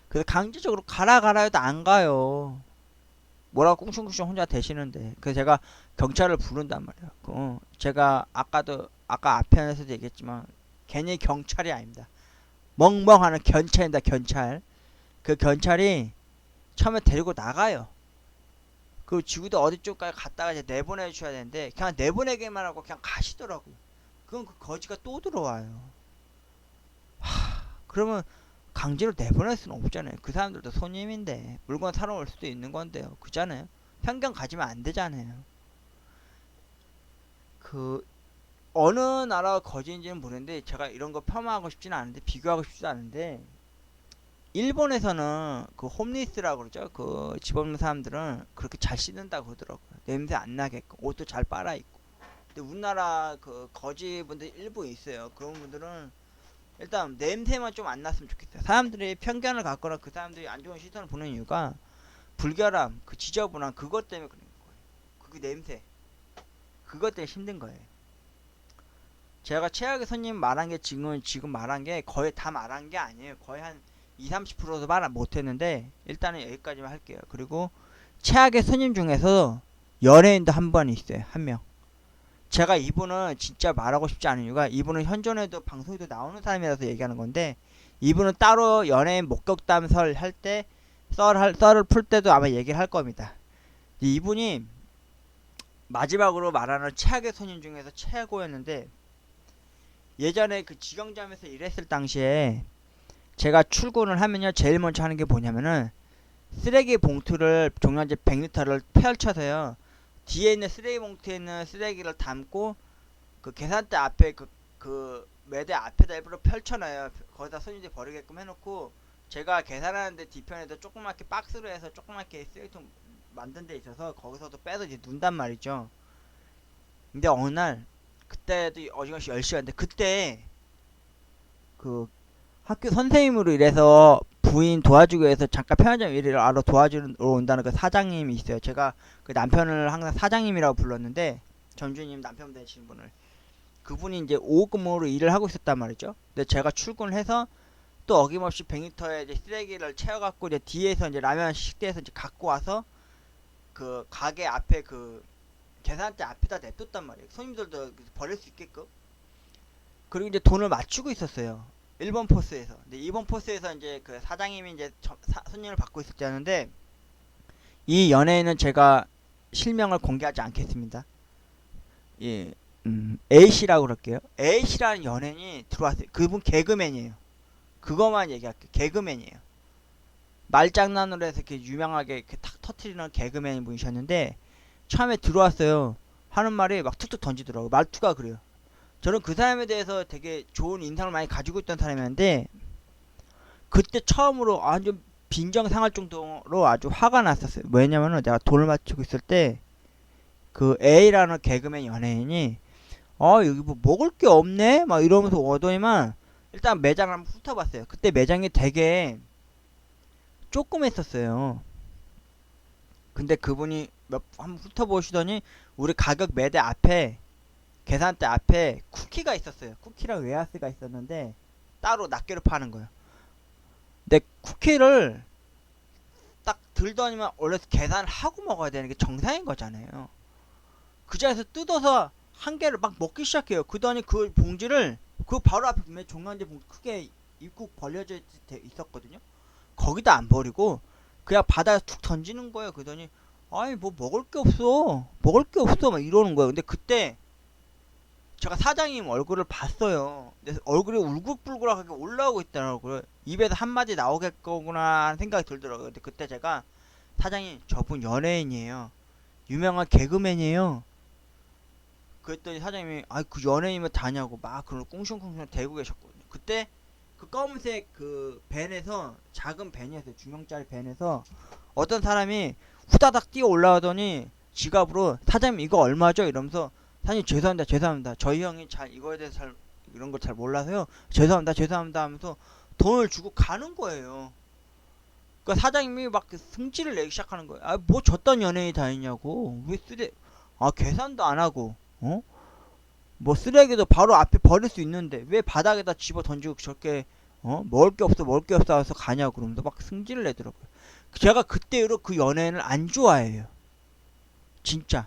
그래서 강제적으로 가라 해도 안 가요. 뭐라고 꿍충꿍충 혼자 대시는데. 그래서 제가 경찰을 부른단 말이에요. 제가 아까 앞편에서도 얘기했지만 괜히 경찰이 아닙니다. 멍멍하는 견찰입니다. 견찰. 그 견찰이 처음에 데리고 나가요. 그 지구대 어디 쪽까지 갔다가 이제 내보내 주셔야 되는데 그냥 내보내기만 하고 그냥 가시더라고요. 그럼 그 거지가 또 들어와요. 그러면 강제로 내보낼 수는 없잖아요. 그 사람들도 손님인데 물건 사러 올 수도 있는 건데요. 그잖아요. 편견 가지면 안 되잖아요. 그 어느 나라 거지인지는 모르는데 제가 이런 거 폄하하고 싶지는 않은데 비교하고 싶지도 않은데 일본에서는 그 홈리스라고 그러죠. 그 집 없는 사람들은 그렇게 잘 씻는다고 그러더라고요. 냄새 안 나게끔 옷도 잘 빨아 입고. 근데 우리나라 그 거지 분들 일부 있어요. 그런 분들은 일단 냄새만 좀 안 났으면 좋겠어요. 사람들이 편견을 갖거나 그 사람들이 안 좋은 시선을 보는 이유가 불결함, 그 지저분함 그것 때문에 그런 거예요. 그 냄새 그것 때문에 힘든 거예요. 제가 최악의 손님 말한 게 지금 말한 게 거의 다 말한 게 아니에요. 거의 한 20-30%도 말 못했는데 일단은 여기까지만 할게요. 그리고 최악의 손님 중에서 연예인도 한 번 있어요. 한 명. 제가 이분은 진짜 말하고 싶지 않은 이유가 이분은 현존에도 방송에도 나오는 사람이라서 얘기하는 건데 이분은 따로 연예인 목격담설 할 때 썰을 풀 때도 아마 얘기를 할 겁니다. 이분이 마지막으로 말하는 최악의 손님 중에서 최고였는데 예전에 그 직영점에서 일했을 당시에 제가 출근을 하면요 제일 먼저 하는 게 뭐냐면은 쓰레기 봉투를 종량제 100리터를 펼쳐서요 뒤에 있는 쓰레기 봉투에 있는 쓰레기를 담고 그 계산대 앞에 그 매대 앞에다 일부러 펼쳐놔요. 거기다 손님들이 버리게끔 해놓고 제가 계산하는데 뒤편에도 조그맣게 박스로 해서 조그맣게 쓰레기통 만든 데 있어서 거기서도 빼서 이제 눈단 말이죠. 근데 어느 날 그때도 어지간히 10시간인데 그때 그 학교 선생님으로 일해서 부인 도와주기 위해서 잠깐 편의점 일을 알아 도와주러 온다는 그 사장님이 있어요. 제가 그 남편을 항상 사장님이라고 불렀는데 전주님 남편 되시는 분을 그분이 이제 오후 근무로 일을 하고 있었단 말이죠. 근데 제가 출근을 해서 또 어김없이 100리터에 이제 쓰레기를 채워갖고 이제 뒤에서 이제 라면 식대에서 이제 갖고 와서 그 가게 앞에 그 계산대 앞에다 냅뒀단 말이에요. 손님들도 버릴 수 있게끔. 그리고 이제 돈을 맞추고 있었어요. 1번 포스에서. 근데 2번 포스에서 이제 그 사장님이 이제 손님을 받고 있을 때였는데 이 연애에는 제가 실명을 공개하지 않겠습니다. 예, A씨라고 그럴게요. A씨라는 연예인이 들어왔어요. 그분 개그맨이에요. 그거만 얘기할게요. 개그맨이에요. 말장난으로 해서 이렇게 유명하게 이렇게 탁 터트리는 개그맨 분이셨는데 처음에 들어왔어요. 하는 말이 막 툭툭 던지더라고요. 말투가 그래요. 저는 그 사람에 대해서 되게 좋은 인상을 많이 가지고 있던 사람이었는데 그때 처음으로 아주 빈정상할 정도로 아주 화가 났었어요. 왜냐면은 내가 돈을 맞추고 있을 때 그 A라는 개그맨 연예인이 여기 뭐 먹을 게 없네? 막 이러면서 오더니만 일단 매장을 한번 훑어봤어요. 그때 매장이 되게 조그맸었어요. 근데 그분이 한번 훑어보시더니 우리 가격 매대 앞에 계산대 앞에 쿠키가 있었어요. 쿠키랑 웨하스가 있었는데 따로 낱개로 파는 거예요. 근데 쿠키를 딱 들더니만 원래 계산을 하고 먹어야 되는 게 정상인 거잖아요. 그 자리에서 뜯어서 한 개를 막 먹기 시작해요. 그더니 그 봉지를 그 바로 앞에 보면 종량제 봉지 크게 입국 벌려져 있었거든요. 거기다 안 버리고 그냥 바다에 툭 던지는 거예요. 그러더니 아니 뭐 먹을 게 없어. 먹을 게 없어. 막 이러는 거예요. 근데 그때 제가 사장님 얼굴을 봤어요. 근데 얼굴이 울긋불긋하게 올라오고 있더라고요. 입에서 한마디 나오겠구나 하는 생각이 들더라고요. 근데 그때 제가 사장님 저분 연예인이에요. 유명한 개그맨이에요. 그랬더니 사장님이 그 연예인이면 다냐고 막 그런 꽁숑꽁숑 대고 계셨거든요. 그때 그 검은색 그 밴에서 작은 밴이었어요. 중형짜리 밴에서 어떤 사람이 후다닥 뛰어 올라오더니 지갑으로 사장님 이거 얼마죠? 이러면서 사장님 죄송합니다 죄송합니다 저희 형이 잘 이거에 대해서 잘 이런 걸 잘 몰라서요 죄송합니다 죄송합니다 하면서 돈을 주고 가는 거예요. 그러니까 사장님이 막 승질을 내기 시작하는 거예요. 뭐 저딴 연예인이 다 있냐고 왜 계산도 안 하고 뭐 쓰레기도 바로 앞에 버릴 수 있는데 왜 바닥에다 집어 던지고 저렇게 먹을 게 없어 해서 가냐고 그러면서 막 승질을 내더라고요. 제가 그때 이후로 그 연예인을 안 좋아해요. 진짜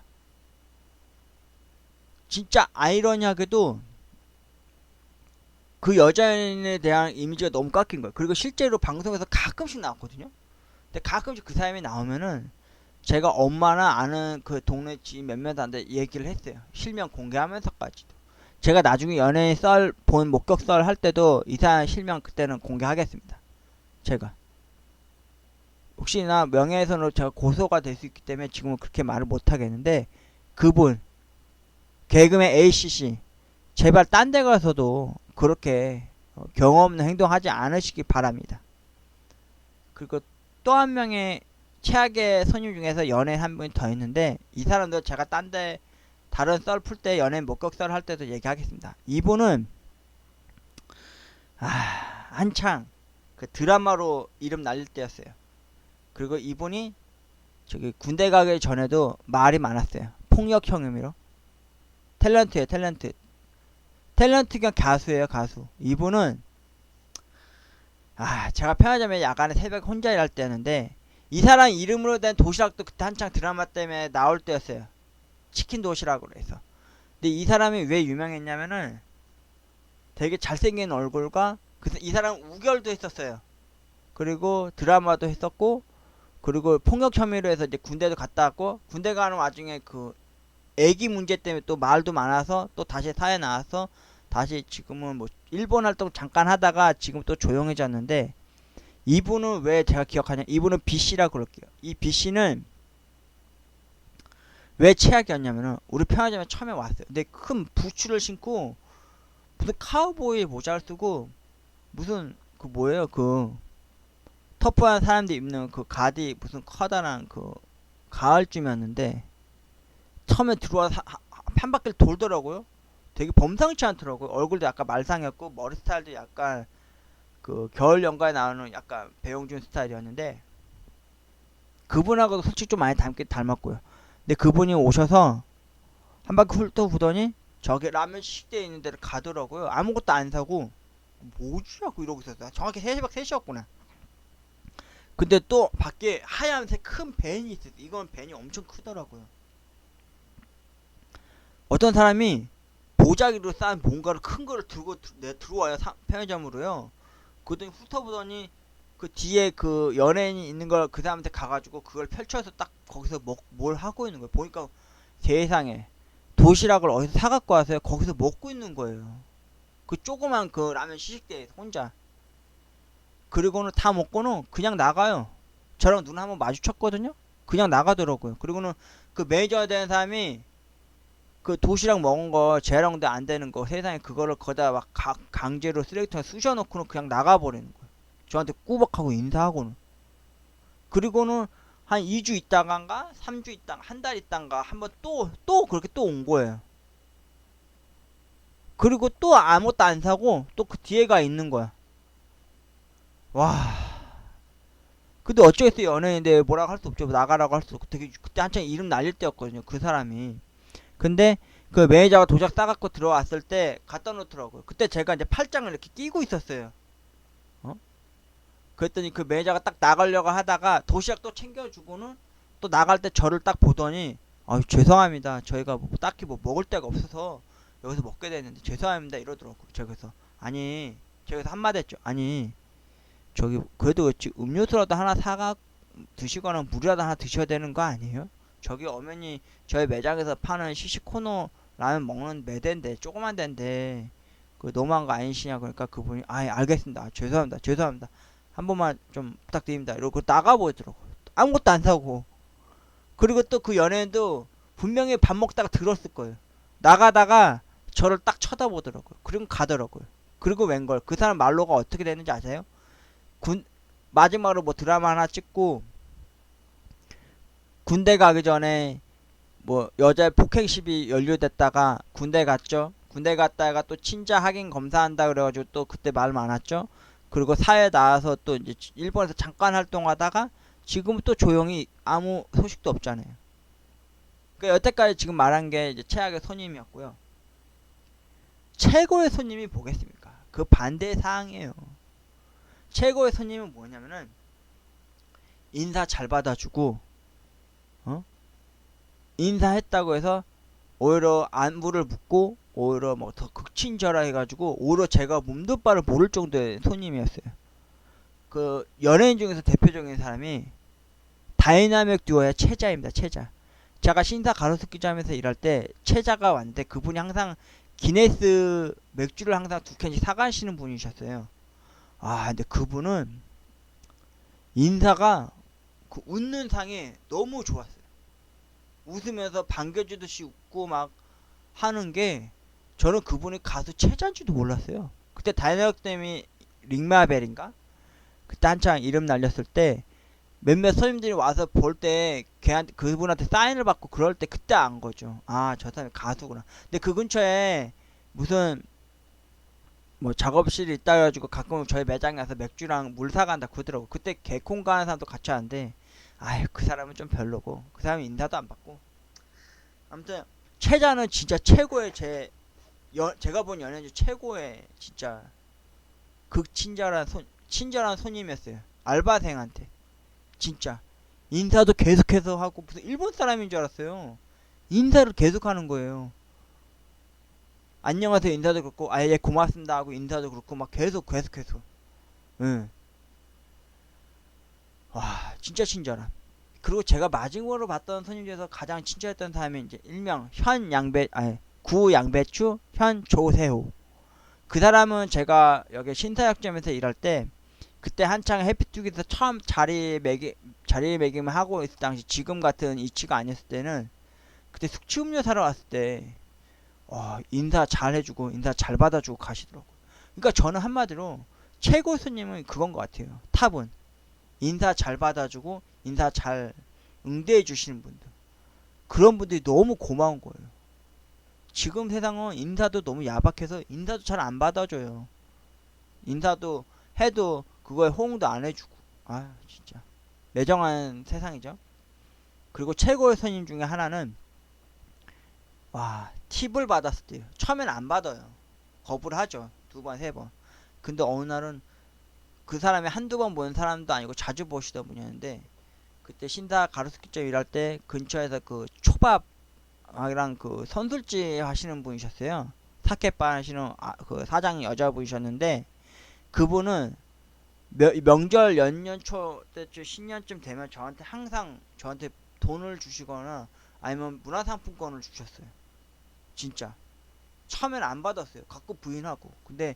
아이러니하게도 그 여자인에 대한 이미지가 너무 깎인 거예요. 그리고 실제로 방송에서 가끔씩 나왔거든요. 근데 가끔씩 그 사람이 나오면은 제가 엄마나 아는 그 동네 지인 몇몇한테 얘기를 했어요. 실명 공개하면서까지도. 제가 나중에 연예인 본 목격 썰 할 때도 이 사람 실명 그때는 공개하겠습니다. 제가. 혹시나 명예훼손으로 제가 고소가 될 수 있기 때문에 지금은 그렇게 말을 못 하겠는데 그분 개그맨 ACC 제발 딴 데 가서도 그렇게 경험 없는 행동하지 않으시기 바랍니다. 그리고 또 한 명의 최악의 손님 중에서 연예인 한 분이 더 있는데 이 사람도 제가 딴 데 다른 썰 풀 때 연예인 목격 썰 할 때도 얘기하겠습니다. 이분은 한창 그 드라마로 이름 날릴 때였어요. 그리고 이분이 저기 군대 가기 전에도 말이 많았어요. 폭력형 의미로. 탤런트예요, 탤런트. 탤런트 겸 가수예요, 가수. 이분은 제가 편의점에 야간에 새벽 혼자 일할 때였는데 이 사람 이름으로 된 도시락도 그때 한창 드라마 때문에 나올 때였어요. 치킨 도시락으로 해서. 근데 이 사람이 왜 유명했냐면은 되게 잘생긴 얼굴과 이 사람 우결도 했었어요. 그리고 드라마도 했었고 그리고 폭력 혐의로 해서 이제 군대도 갔다 왔고 군대 가는 와중에 그 애기 문제 때문에 또 말도 많아서 또 다시 사회 나와서 다시 지금은 뭐 일본 활동 잠깐 하다가 지금 또 조용해졌는데 이분은 왜 제가 기억하냐 이분은 B씨라고 그럴게요. 이 B씨는 왜 최악이었냐면은 우리 편의점에 처음에 왔어요. 근데 큰 부츠를 신고 무슨 카우보이 모자를 쓰고 무슨 그 뭐예요 터프한 사람들이 입는 그 가디 무슨 커다란 그 가을쯤이었는데 처음에 들어와서 한 바퀴를 돌더라고요. 되게 범상치 않더라고요. 얼굴도 약간 말상이었고 머리 스타일도 약간 그 겨울 연가에 나오는 약간 배용준 스타일이었는데 그분하고도 솔직히 좀 많이 닮았고요. 근데 그분이 오셔서 한 바퀴 훑어 보더니 저기 라면 시식대에 있는 데를 가더라고요. 아무것도 안 사고 뭐지? 하고 이러고 있었어요. 정확히 3시밖 3시였구나. 근데 또 밖에 하얀색 큰 밴이 있었어요. 이건 밴이 엄청 크더라고요. 어떤 사람이 보자기로 싼 뭔가를 큰 거를 들고 들어와요. 편의점으로요. 그러더니 훑어보더니 그 뒤에 그 연예인이 있는 걸 그 사람한테 가가지고 그걸 펼쳐서 딱 거기서 뭘 하고 있는 거예요. 보니까 세상에 도시락을 어디서 사갖고 와서요. 거기서 먹고 있는 거예요. 그 조그만 그 라면 시식대에서 혼자. 그리고는 다 먹고는 그냥 나가요. 저랑 눈 한번 마주쳤거든요. 그냥 나가더라고요. 그리고는 그 매니저 되는 사람이 그 도시락 먹은 거 재활용도 안 되는 거 세상에 그거를 거기다 막 강제로 쓰레기통에 쑤셔놓고는 그냥 나가버리는 거예요. 저한테 꾸벅하고 인사하고는. 그리고는 한 2주 있다간가 3주 있다가 한 달 있다가 한번 또 그렇게 또 온 거예요. 그리고 또 아무것도 안 사고 또 그 뒤에가 있는 거야. 와. 근데 어쩌겠어요. 연예인인데 뭐라고 할 수 없죠. 나가라고 할 수 없고 되게 그때 한창 이름 날릴 때였거든요. 그 사람이. 근데 그 매니저가 도장 싸갖고 들어왔을 때 갖다 놓더라고요. 그때 제가 이제 팔짱을 이렇게 끼고 있었어요. 어? 그랬더니 그 매니저가 딱 나가려고 하다가 도시락 또 챙겨주고는 또 나갈 때 저를 딱 보더니 아유 죄송합니다. 저희가 뭐 딱히 뭐 먹을 데가 없어서 여기서 먹게 됐는데 죄송합니다 이러더라고요. 제가 그래서 아니 제가 그래서 한마디 했죠. 아니 저기 그래도 음료수라도 하나 사가 드시거나 물이라도 하나 드셔야 되는 거 아니에요? 저기 어머니 저희 매장에서 파는 시식 코너 라면 먹는 매대인데 조그만 데인데 그 너무한 거 아니시냐 그러니까 그분이 아 알겠습니다. 죄송합니다. 죄송합니다. 한 번만 좀 부탁드립니다. 이러고 나가보더라고요. 아무것도 안 사고. 그리고 또 그 연예인도 분명히 밥 먹다가 들었을 거예요. 나가다가 저를 딱 쳐다보더라고요. 그리고 가더라고요. 그리고 웬걸 그 사람 말로가 어떻게 되는지 아세요? 마지막으로 뭐 드라마 하나 찍고 군대 가기 전에 뭐 여자 폭행 시비 연루됐다가 군대 갔죠. 군대 갔다가 또 친자 확인 검사한다 그래가지고 또 그때 말 많았죠. 그리고 사회 나와서 또 이제 일본에서 잠깐 활동하다가 지금은 또 조용히 아무 소식도 없잖아요. 그러니까 여태까지 지금 말한 게 이제 최악의 손님이었고요. 최고의 손님이 뭐겠습니까? 그 반대 사항이에요. 최고의 손님은 뭐냐면은 인사 잘 받아주고 인사했다고 해서 오히려 안부를 묻고 오히려 뭐 더 극친절해가지고 오히려 제가 몸도 바를 모를 정도의 손님이었어요. 그 연예인 중에서 대표적인 사람이 다이나믹 듀오의 채자입니다. 채자. 제가 신사 가로수기점에서 일할 때 채자가 왔는데 그분이 항상 기네스 맥주를 항상 2캔씩 사가시는 분이셨어요. 아 근데 그분은 인사가 그 웃는 상이 너무 좋았어요. 웃으면서 반겨주듯이 웃고 막 하는 게 저는 그분이 가수 최자인지도 몰랐어요. 그때 다이나믹 댐이 링마벨인가? 그때 한창 이름 날렸을 때 몇몇 손님들이 와서 볼 때 걔한테 그분한테 사인을 받고 그럴 때 그때 안 거죠. 아 저 사람이 가수구나. 근데 그 근처에 무슨 뭐 작업실이 있다 해가지고 가끔 저희 매장에 와서 맥주랑 물 사간다 그러더라고. 그때 개콘 가는 사람도 같이 하는데 아유 그 사람은 좀 별로고 그 사람이 인사도 안 받고 아무튼 최자는 진짜 최고의 제가 본 연예인 중 최고의 진짜 친절한 손님이었어요. 알바생한테 진짜 인사도 계속해서 하고 무슨 일본 사람인 줄 알았어요. 인사를 계속하는 거예요. 안녕하세요 인사도 그렇고 아예 고맙습니다 하고 인사도 그렇고 막 계속해서 응. 와 진짜 친절함. 그리고 제가 마지막으로 봤던 손님 중에서 가장 친절했던 사람이 이제 일명 구양배추 현조세호. 그 사람은 제가 여기 신사역점에서 일할 때 그때 한창 해피투게더 처음 자리매김을 하고 있을 당시 지금 같은 이치가 아니었을 때는 그때 숙취음료 사러 왔을 때 인사 잘 해주고 인사 잘 받아주고 가시더라고요. 그러니까 저는 한마디로 최고 손님은 그건 것 같아요. 탑은 인사 잘 받아주고 인사 잘 응대해 주시는 분들, 그런 분들이 너무 고마운 거예요. 지금 세상은 인사도 너무 야박해서 인사도 잘 안 받아줘요. 인사도 해도 그거에 호응도 안 해주고, 아 진짜 매정한 세상이죠. 그리고 최고의 선임 중에 하나는, 와, 팁을 받았을 때요. 처음엔 안 받아요. 거부를 하죠. 두 번, 세 번. 근데 어느 날은 그 사람이 한두 번 보는 사람도 아니고 자주 보시던 분이었는데, 그때 신사 가로수길점 일할 때 근처에서 그 초밥이랑 그 선술집 하시는 분이셨어요. 사케바 하시는 그 사장 여자분이셨는데, 그분은 명절 연년초 때쯤 신년쯤 되면 저한테 항상 저한테 돈을 주시거나 아니면 문화상품권을 주셨어요. 진짜 처음엔 안 받았어요. 갖고 부인하고. 근데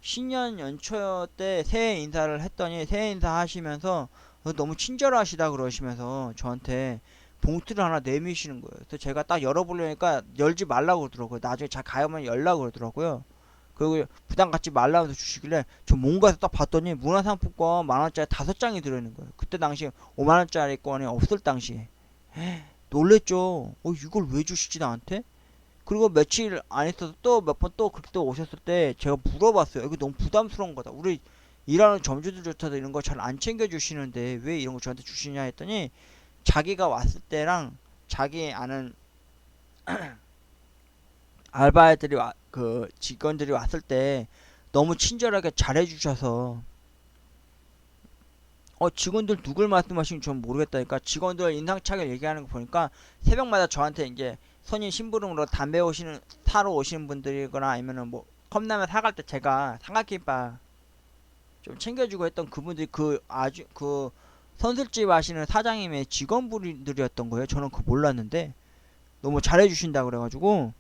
신년 연초 때 새해 인사를 했더니, 새해 인사 하시면서 너무 친절하시다 그러시면서 저한테 봉투를 하나 내미시는 거예요. 그래서 제가 딱 열어보려니까 열지 말라고 그러더라고요. 나중에 잘 가야만 열라고 그러더라고요. 그리고 부담 갖지 말라면서 주시길래 저 뭔가 딱 봤더니 문화상품권 만원짜리 5장이 들어있는 거예요. 그때 당시 5만원짜리 권이 없을 당시에. 놀랬죠. 이걸 왜 주시지 나한테? 그리고 며칠 안 있어서 또 몇 번 또 그렇게 또 오셨을 때 제가 물어봤어요. 이거 너무 부담스러운 거다. 우리 일하는 점주들조차도 이런 거 잘 안 챙겨주시는데 왜 이런 거 저한테 주시냐 했더니, 자기가 왔을 때랑 자기 아는 알바애들이 그 직원들이 왔을 때 너무 친절하게 잘해주셔서, 직원들 누굴 말씀하시는지 전 모르겠다니까. 직원들 인상착을 얘기하는 거 보니까 새벽마다 저한테 이제 손님 심부름으로 담배 사러 오시는 분들이거나 아니면은 뭐 컵라면 사갈 때 제가 삼각김밥 좀 챙겨주고 했던 그분들이 아주 그 선술집 하시는 사장님의 직원분들이었던 거예요. 저는 그거 몰랐는데 너무 잘해주신다 그래가지고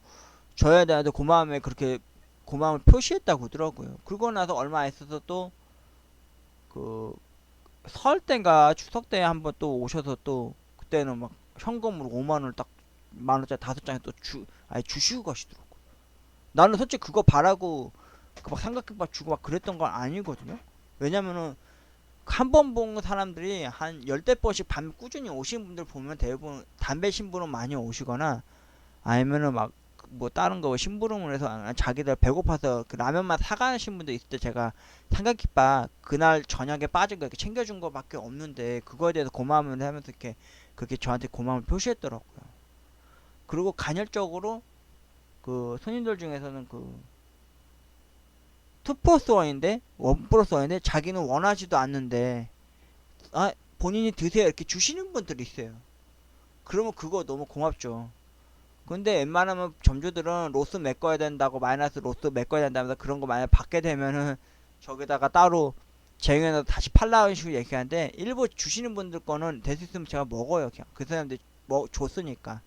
저에 대한 고마움에 그렇게 고마움을 표시했다고 하더라고요. 그러고 나서 얼마 있어서 또 그 설 때인가 추석 때 한번 또 오셔서, 또 그때는 막 현금으로 5만원을 딱 만원짜리 5장에 또 아예 주시고 가시더라고. 나는 솔직히 그거 바라고 그 막 삼각김밥 주고 막 그랬던 건 아니거든요. 왜냐면은 한 번 본 사람들이 한 열댓 번씩 밤 꾸준히 오신 분들 보면 대부분 담배 심부름 많이 오시거나 아니면은 막 뭐 다른 거 심부름을 해서 자기들 배고파서 그 라면만 사가신 분도 있을 때 제가 삼각김밥 그날 저녁에 빠진 거 이렇게 챙겨준 거밖에 없는데, 그거에 대해서 고마움을 하면서 이렇게 그렇게 저한테 고마움을 표시했더라고요. 그리고 간헐적으로 그 손님들 중에서는 그 2 플러스 1인데 1 플러스 1인데 자기는 원하지도 않는데 본인이 드세요 이렇게 주시는 분들이 있어요. 그러면 그거 너무 고맙죠. 근데 웬만하면 점주들은 로스 메꿔야 된다고, 마이너스 로스 메꿔야 된다면서 그런 거 만약 받게 되면은 저기다가 따로 쟁여서 다시 팔라는 식으로 얘기하는데, 일부 주시는 분들 거는 될 수 있으면 제가 먹어요. 그냥 그 사람들 줬으니까.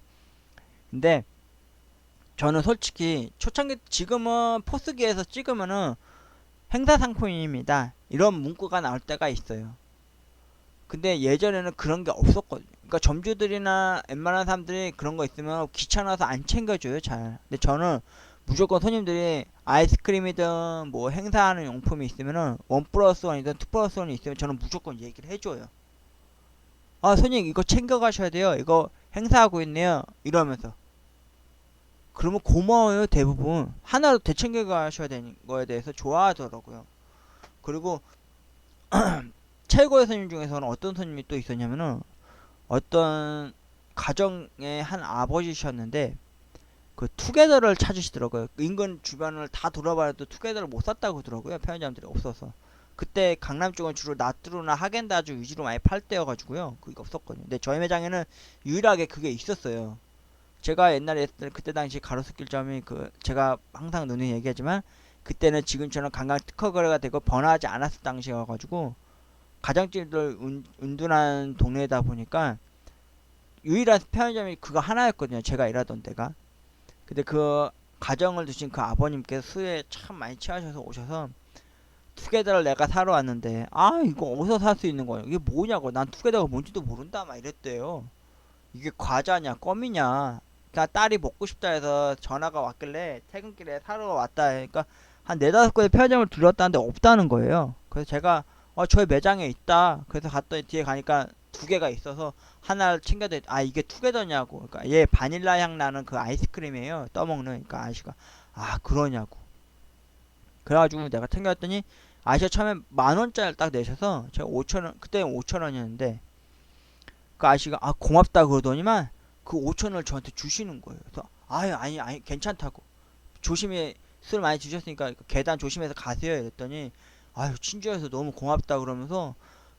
근데 저는 솔직히 초창기, 지금은 포스기에서 찍으면은 행사 상품입니다 이런 문구가 나올 때가 있어요. 근데 예전에는 그런 게 없었거든요. 그러니까 점주들이나 웬만한 사람들이 그런 거 있으면 귀찮아서 안 챙겨줘요, 잘. 근데 저는 무조건 손님들이 아이스크림이든 뭐 행사하는 용품이 있으면은 1 플러스 1이든 2 플러스 1이 있으면 저는 무조건 얘기를 해줘요. 손님 이거 챙겨가셔야 돼요. 이거 행사하고 있네요. 이러면서. 그러면 고마워요, 대부분. 하나로 되챙겨가셔야 되는 거에 대해서 좋아하더라고요. 그리고 최고의 손님 중에서는 어떤 손님이 또 있었냐면은, 어떤 가정의 한 아버지셨는데 그 투게더를 찾으시더라고요. 인근 주변을 다 돌아봐도 투게더를 못 샀다고 하더라고요. 편의점들이 없어서. 그때 강남 쪽은 주로 나트루나 하겐다즈 위주로 많이 팔 때여가지고요. 그게 없었거든요. 근데 저희 매장에는 유일하게 그게 있었어요. 제가 옛날에 했을 그때 당시 가로수길점이 제가 항상 누누이 얘기하지만 그때는 지금처럼 관광 특허 거래가 되고 번화하지 않았을 당시여가지고 가정집들 은둔한 동네다 보니까 유일한 편의점이 그거 하나였거든요. 제가 일하던 데가. 근데 그 가정을 두신 그 아버님께서 술에 참 많이 취하셔서 오셔서 투게더를 내가 사러 왔는데, 이거 어디서 살 수 있는 거야, 이게 뭐냐고, 난 투게더가 뭔지도 모른다 막 이랬대요. 이게 과자냐 껌이냐. 그러니까 딸이 먹고 싶다 해서 전화가 왔길래 퇴근길에 사러 왔다. 그러니까 한 4-5 군데 편의점을 들렀다는데 없다는 거예요. 그래서 제가 저희 매장에 있다. 그래서 갔더니 뒤에 가니까 두 개가 있어서 하나를 챙겨도 이게 투게더냐고. 그러니까 얘 바닐라 향 나는 그 아이스크림이에요. 떠먹는. 그러니까 아저씨가 그러냐고. 그래가지고 내가 챙겨왔더니 아저씨가 처음에 10,000원짜리를 딱 내셔서 제가 5,000원, 그때 5,000원이었는데 그 아저씨가 고맙다 그러더니만 그 5,000원을 저한테 주시는 거예요. 그래서 아니 괜찮다고. 조심히 술 많이 드셨으니까 계단 조심해서 가세요. 이랬더니 친절해서 너무 고맙다 그러면서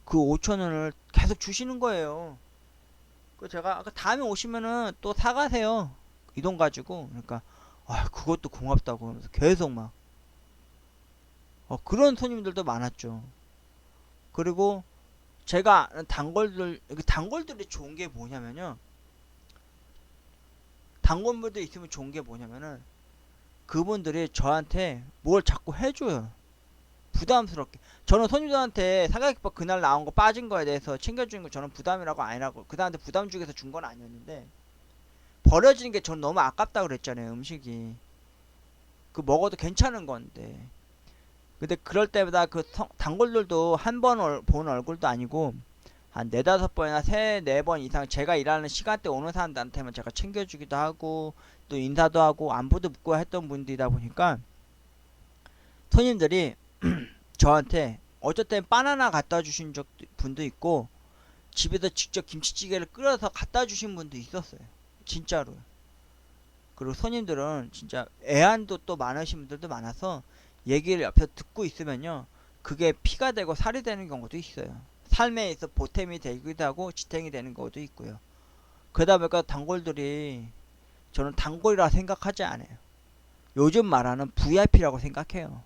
그 5,000원을 계속 주시는 거예요. 그 제가 다음에 오시면은 또 사가세요. 이 돈 가지고. 그러니까 그것도 고맙다고 하면서 계속 막 그런 손님들도 많았죠. 그리고 제가 아는 단골들이 좋은 게 뭐냐면요. 단골분들 있으면 좋은 게 뭐냐면은 그분들이 저한테 뭘 자꾸 해줘요. 부담스럽게. 저는 손님들한테 사각김밥 그날 나온 거 빠진 거에 대해서 챙겨주는 거 저는 부담이라고 아니라고. 그 사람한테 부담 주기 위해서 준 건 아니었는데 버려지는 게 저는 너무 아깝다 그랬잖아요. 음식이. 그 먹어도 괜찮은 건데. 근데 그럴 때마다 그 단골들도 한 번 본 얼굴도 아니고 한 네다섯 번이나 네 번 이상 제가 일하는 시간대 오는 사람들한테만 제가 챙겨주기도 하고 또 인사도 하고 안부도 묻고 했던 분들이다 보니까 손님들이 저한테 어쩔 땐 바나나 갖다 주신 분도 있고 집에서 직접 김치찌개를 끓여서 갖다 주신 분도 있었어요. 진짜로. 그리고 손님들은 진짜 애안도 또 많으신 분들도 많아서 얘기를 옆에서 듣고 있으면요. 그게 피가 되고 살이 되는 경우도 있어요. 삶에 있어 보탬이 되기도 하고 지탱이 되는 경우도 있고요. 그러다 보니까 단골들이 저는 단골이라 생각하지 않아요. 요즘 말하는 VIP라고 생각해요.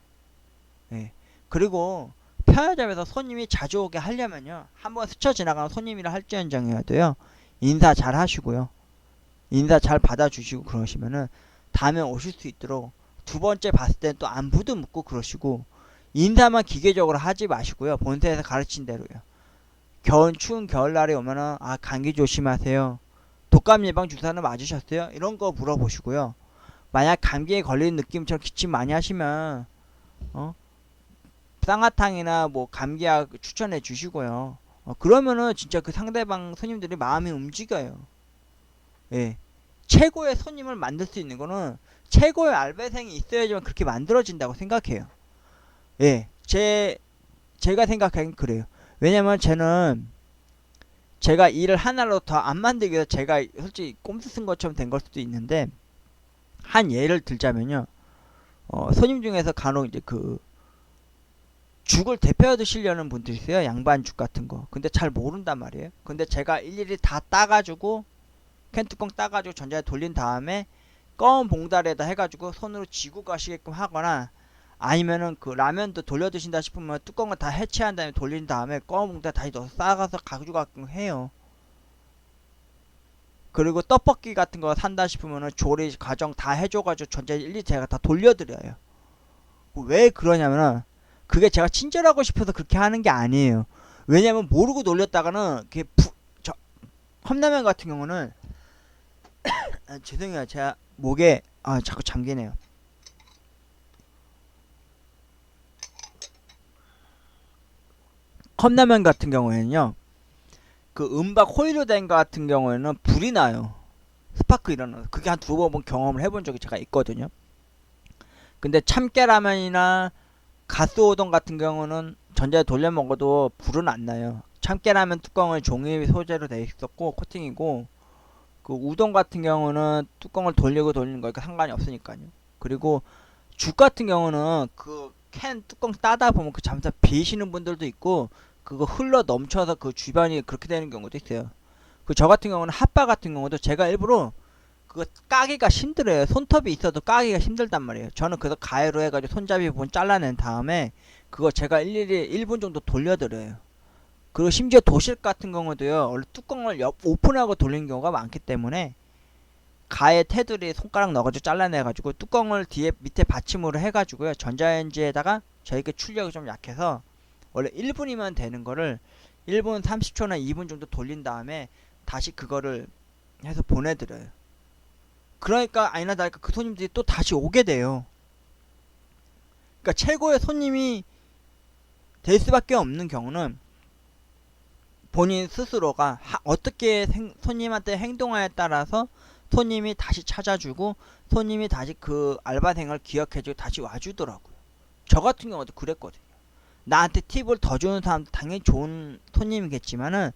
예. 그리고 편의점에서 손님이 자주 오게 하려면요. 한번 스쳐 지나가는 손님이라 할지언정이라도요. 인사 잘 하시고요. 인사 잘 받아주시고 그러시면은 다음에 오실 수 있도록 두 번째 봤을 땐 또 안부도 묻고 그러시고 인사만 기계적으로 하지 마시고요. 본사에서 가르친 대로요. 추운 겨울날에 오면은 감기 조심하세요. 독감 예방 주사는 맞으셨어요? 이런 거 물어보시고요. 만약 감기에 걸리는 느낌처럼 기침 많이 하시면 쌍화탕이나 뭐 감기약 추천해 주시고요. 그러면은 진짜 그 상대방 손님들이 마음이 움직여요. 예. 최고의 손님을 만들 수 있는 거는 최고의 알바생이 있어야지만 그렇게 만들어진다고 생각해요. 예. 제가 생각하기엔 그래요. 왜냐면 제가 일을 하나로 더 안 만들기 위해서 제가 솔직히 꼼수 쓴 것처럼 된 걸 수도 있는데 한 예를 들자면요. 손님 중에서 간혹 이제 그 죽을 데펴 드시려는 분들 있어요. 양반죽 같은 거. 근데 잘 모른단 말이에요. 근데 제가 일일이 다 따가지고 캔 뚜껑 따가지고 전자에 돌린 다음에 검은 봉다리에다 해가지고 손으로 쥐고 가시게끔 하거나 아니면은 그 라면도 돌려 드신다 싶으면 뚜껑을 다 해체한 다음에 돌린 다음에 검은 봉다리 다시 넣어서 싸가서 가져가게끔 해요. 그리고 떡볶이 같은 거 산다 싶으면은 조리 과정 다 해줘가지고 전자에 일일이 제가 다 돌려드려요. 왜 그러냐면은 그게 제가 친절하고 싶어서 그렇게 하는 게 아니에요. 왜냐면 모르고 놀렸다가는 컵라면 같은 경우는 죄송해요. 제가 목에 자꾸 잠기네요. 컵라면 같은 경우에는요. 그 은박 호일로 된 거 같은 경우에는 불이 나요. 스파크 일어나서. 그게 한 두 번 경험을 해본 적이 제가 있거든요. 근데 참깨라면이나 가스오동 같은 경우는 전자에 돌려 먹어도 불은 안 나요. 참깨라면 뚜껑을 종이 소재로 돼 있었고 코팅이고 그 우동 같은 경우는 뚜껑을 돌리고 돌리는 거니까 상관이 없으니까요. 그리고 죽 같은 경우는 그 캔 뚜껑 따다 보면 그 잠깐 비시는 분들도 있고 그거 흘러 넘쳐서 그 주변이 그렇게 되는 경우도 있어요. 그 저 같은 경우는 핫바 같은 경우도 제가 일부러 그거 까기가 힘들어요. 손톱이 있어도 까기가 힘들단 말이에요. 저는 그래서 가위로 해가지고 손잡이 부분 잘라낸 다음에 그거 제가 일일이 1분 정도 돌려드려요. 그리고 심지어 도시락 같은 경우도요. 원래 뚜껑을 오픈하고 돌리는 경우가 많기 때문에 가에 테두리 손가락 넣어가지고 잘라내가지고 뚜껑을 뒤에 밑에 받침으로 해가지고요. 전자레인지에다가 저희게 출력이 좀 약해서 원래 1분이면 되는 거를 1분 30초나 2분 정도 돌린 다음에 다시 그거를 해서 보내드려요. 그러니까 아니나 다를까 그 손님들이 또 다시 오게 돼요. 그러니까 최고의 손님이 될 수밖에 없는 경우는 본인 스스로가 어떻게 손님한테 행동하에 따라서 손님이 다시 찾아주고 손님이 다시 그 알바생을 기억해주고 다시 와주더라고요. 저 같은 경우도 그랬거든요. 나한테 팁을 더 주는 사람도 당연히 좋은 손님이겠지만은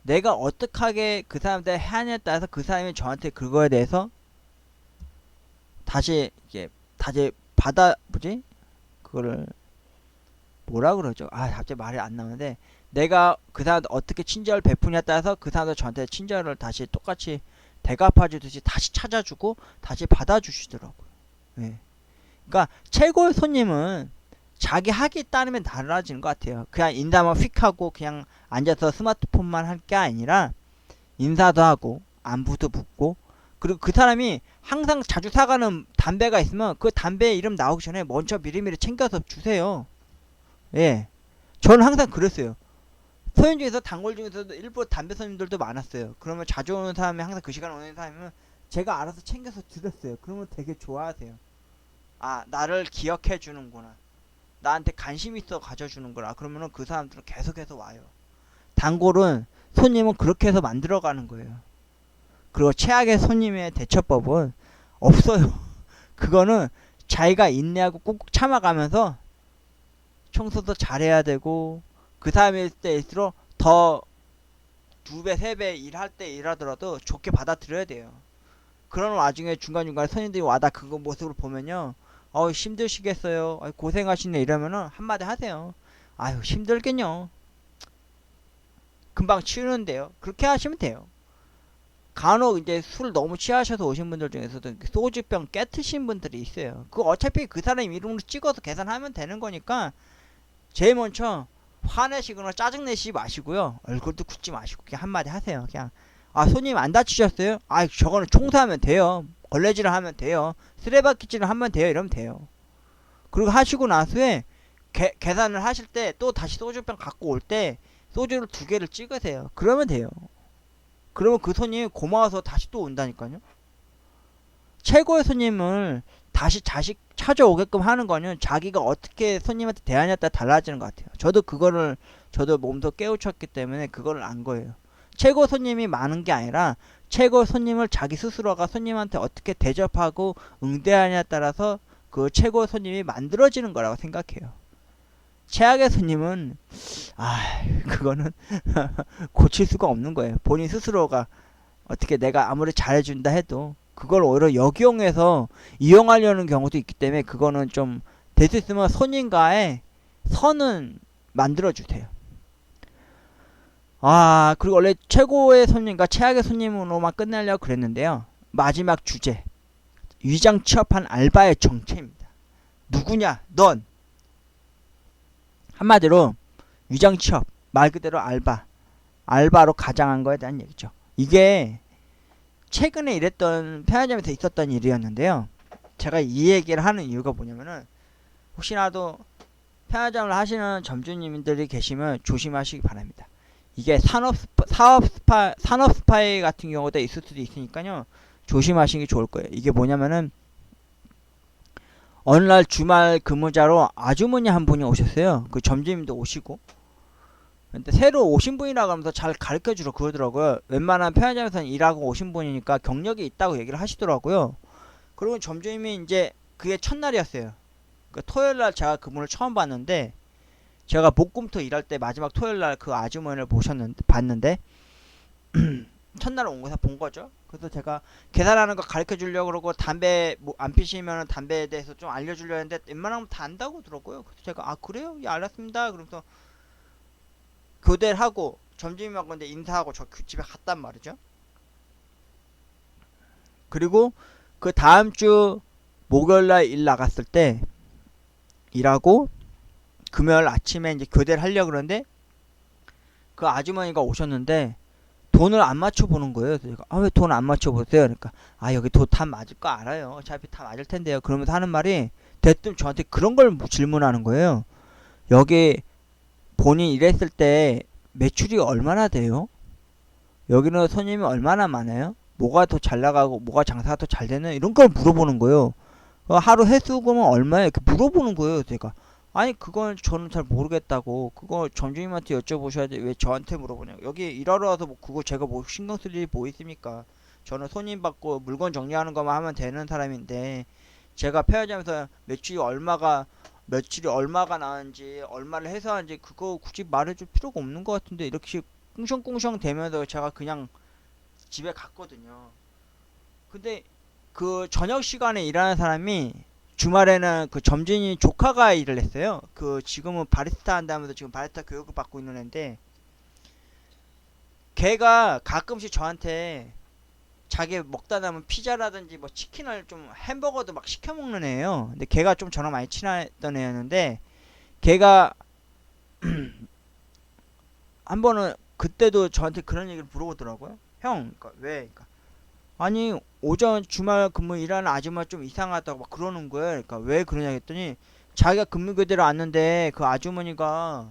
내가 어떻게 그 사람한테 하냐에 따라서 그 사람이 저한테 그거에 대해서 다시 이게 다시 그거를 뭐라 그러죠? 갑자기 말이 안 나오는데, 내가 그 사람한테 어떻게 친절을 베푸냐에 따라서 그 사람도 저한테 친절을 다시 똑같이 대갚아주듯이 다시 찾아주고 다시 받아주시더라고요. 예. 그러니까 최고의 손님은 자기 하기에 따르면 달라지는 것 같아요. 그냥 인사만 휙 하고 그냥 앉아서 스마트폰만 할 게 아니라 인사도 하고 안부도 묻고, 그리고 그 사람이 항상 자주 사가는 담배가 있으면 그 담배 이름 나오기 전에 먼저 미리미리 챙겨서 주세요. 예. 저는 항상 그랬어요. 손님 중에서 단골 중에서도 일부 담배 손님들도 많았어요. 그러면 자주 오는 사람이 항상 그 시간 오는 사람이면 제가 알아서 챙겨서 드렸어요. 그러면 되게 좋아하세요. 나를 기억해 주는구나, 나한테 관심 있어 가져주는구나. 그러면은 그 사람들은 계속해서 와요. 단골은 손님은 그렇게 해서 만들어가는 거예요. 그리고 최악의 손님의 대처법은 없어요. 그거는 자기가 인내하고 꾹꾹 참아가면서 청소도 잘해야 되고, 그 사람일 때일수록 더 2배, 3배 일할 때 일하더라도 좋게 받아들여야 돼요. 그런 와중에 중간중간에 손님들이 와다 그거 모습을 보면요, 힘드시겠어요, 고생하시네, 이러면은 한마디 하세요. 힘들겠요, 금방 치우는데요. 그렇게 하시면 돼요. 간혹 이제 술 너무 취하셔서 오신 분들 중에서도 소주병 깨트신 분들이 있어요. 그거 어차피 그 사람 이름으로 찍어서 계산하면 되는 거니까 제일 먼저 화내시거나 짜증내시지 마시고요, 얼굴도 굳지 마시고 그냥 한마디 하세요. 그냥 손님 안 다치셨어요? 저거는 청소하면 돼요, 걸레질을 하면 돼요, 쓰레받기질을 하면 돼요, 이러면 돼요. 그리고 하시고 나서에 계산을 하실 때 또 다시 소주병 갖고 올 때 소주를 2개를 찍으세요. 그러면 돼요. 그러면 그 손님이 고마워서 다시 또 온다니까요. 최고의 손님을 다시 찾아오게끔 하는 거는 자기가 어떻게 손님한테 대하냐에 따라 달라지는 것 같아요. 저도 몸소 깨우쳤기 때문에 그걸 안 거예요. 최고 손님이 많은 게 아니라 최고 손님을 자기 스스로가 손님한테 어떻게 대접하고 응대하냐에 따라서 그 최고 손님이 만들어지는 거라고 생각해요. 최악의 손님은 그거는 고칠 수가 없는 거예요. 본인 스스로가 어떻게 내가 아무리 잘해준다 해도 그걸 오히려 역이용해서 이용하려는 경우도 있기 때문에 그거는 좀 될 수 있으면 손님과의 선은 만들어주세요. 그리고 원래 최고의 손님과 최악의 손님으로만 끝내려고 그랬는데요, 마지막 주제, 위장 취업한 알바의 정체입니다. 누구냐? 넌. 한마디로 위장 취업, 말 그대로 알바로 가장한 거에 대한 얘기죠. 이게 최근에 일했던 편의점에서 있었던 일이었는데요, 제가 이 얘기를 하는 이유가 뭐냐면은 혹시라도 편의점을 하시는 점주님들이 계시면 조심하시기 바랍니다. 이게 산업 스파이 같은 경우도 있을 수도 있으니까요, 조심하시는 게 좋을 거예요. 이게 뭐냐면은 어느 날 주말 근무자로 아주머니 한 분이 오셨어요. 그 점주님도 오시고. 근데 새로 오신 분이라고 하면서 잘 가르쳐주러 그러더라고요. 웬만한 편의점에서는 일하고 오신 분이니까 경력이 있다고 얘기를 하시더라고요. 그리고 점주님이 이제 그게 첫날이었어요. 그 토요일날 제가 그분을 처음 봤는데, 제가 목금토 일할 때 마지막 토요일날 그 아주머니를 봤는데 첫날 온 거서 본 거죠. 그래서 제가 계산하는 거 가르쳐 주려고 그러고, 담배 안 피시면 담배에 대해서 좀 알려주려 했는데 웬만하면 다 안다고 그러더라고요. 그래서 제가 그래요? 예, 알았습니다. 그러면서 교대를 하고 점주님하고 근데 인사하고 저 집에 갔단 말이죠. 그리고 그 다음 주 목요일날 일 나갔을 때 일하고 금요일 아침에 이제 교대를 하려고 그러는데 그 아주머니가 오셨는데 돈을 안 맞춰보는 거예요. 그래서 제가 왜 돈 안 맞춰보세요? 그러니까 여기 돈 다 맞을 거 알아요, 어차피 다 맞을 텐데요. 그러면서 하는 말이 대뜸 저한테 그런 걸 질문하는 거예요. 여기 본인 일했을 때 매출이 얼마나 돼요? 여기는 손님이 얼마나 많아요? 뭐가 더 잘 나가고 뭐가 장사가 더 잘 되는, 이런 걸 물어보는 거예요. 하루 회수금은 얼마예요? 이렇게 물어보는 거예요. 제가 아니 그건 저는 잘 모르겠다고. 그거 점주님한테 여쭤보셔야 돼. 왜 저한테 물어보냐고. 여기 일하러 와서 뭐 그거 제가 뭐 신경 쓸 일이 뭐 있습니까? 저는 손님 받고 물건 정리하는 것만 하면 되는 사람인데 제가 편의점에서 매출이 얼마가 나왔는지 얼마를 해서하는지 그거 굳이 말해줄 필요가 없는 것 같은데 이렇게 꿍성꿍성 대면서 제가 그냥 집에 갔거든요. 근데 그 저녁 시간에 일하는 사람이 주말에는 그 점주님 조카가 일을 했어요. 그 지금은 바리스타 한다면서 지금 바리스타 교육을 받고 있는 애인데 걔가 가끔씩 저한테 자기 먹다 남은 피자라든지 뭐 치킨을 좀 햄버거도 막 시켜 먹는 애예요. 근데 걔가 좀 저랑 많이 친했던 애였는데 걔가 한 번은 그때도 저한테 그런 얘기를 물어보더라고요. 형, 그러니까 왜? 그러니까 아니 오전 주말 근무 일하는 아줌마 좀 이상하다고 막 그러는 거예요. 그러니까 왜 그러냐 했더니 자기가 근무 교대로 왔는데 그 아주머니가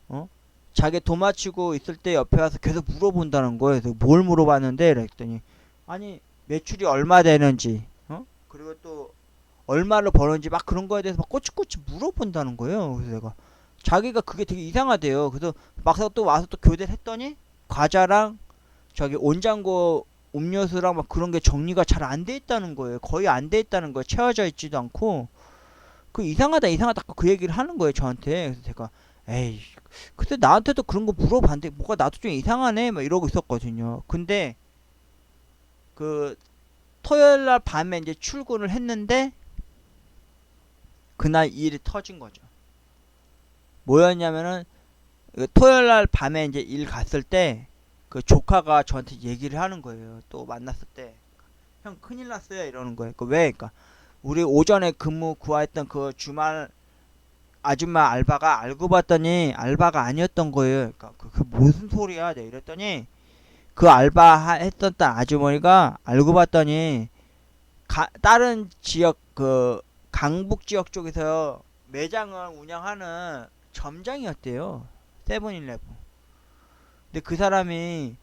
어? 자기 도마치고 있을 때 옆에 와서 계속 물어본다는 거예요. 그래서 뭘 물어봤는데 그랬더니 아니 매출이 얼마 되는지 그리고 또 얼마를 버는지 막 그런 거에 대해서 막 꼬치꼬치 물어본다는 거예요. 그래서 내가 자기가 그게 되게 이상하대요. 그래서 막상 또 와서 또 교대를 했더니 과자랑 저기 온장고 음료수랑 막 그런 게 정리가 잘 안 돼 있다는 거예요. 거의 안 돼 있다는 거예요. 채워져 있지도 않고 그 이상하다 이상하다 그 얘기를 하는 거예요 저한테. 그래서 제가 에이 그때 나한테도 그런 거 물어봤는데 뭐가 나도 좀 이상하네 막 이러고 있었거든요. 근데 그 토요일 날 밤에 이제 출근을 했는데 그날 일이 터진 거죠. 뭐였냐면은 그 토요일 날 밤에 이제 일 갔을 때 그 조카가 저한테 얘기를 하는 거예요. 또 만났을 때 형 큰일 났어요 이러는 거예요. 그 왜? 그러니까 우리 오전에 근무 구했던 그 주말 아줌마 알바가 알고 봤더니 알바가 아니었던 거예요. 그러니까 그 무슨 소리야? 내가 이랬더니 그 알바 했던 아주머니가 알고 봤더니 다른 지역 그 강북 지역 쪽에서 매장을 운영하는 점장이었대요. 세븐일레븐. 근데 그 사람이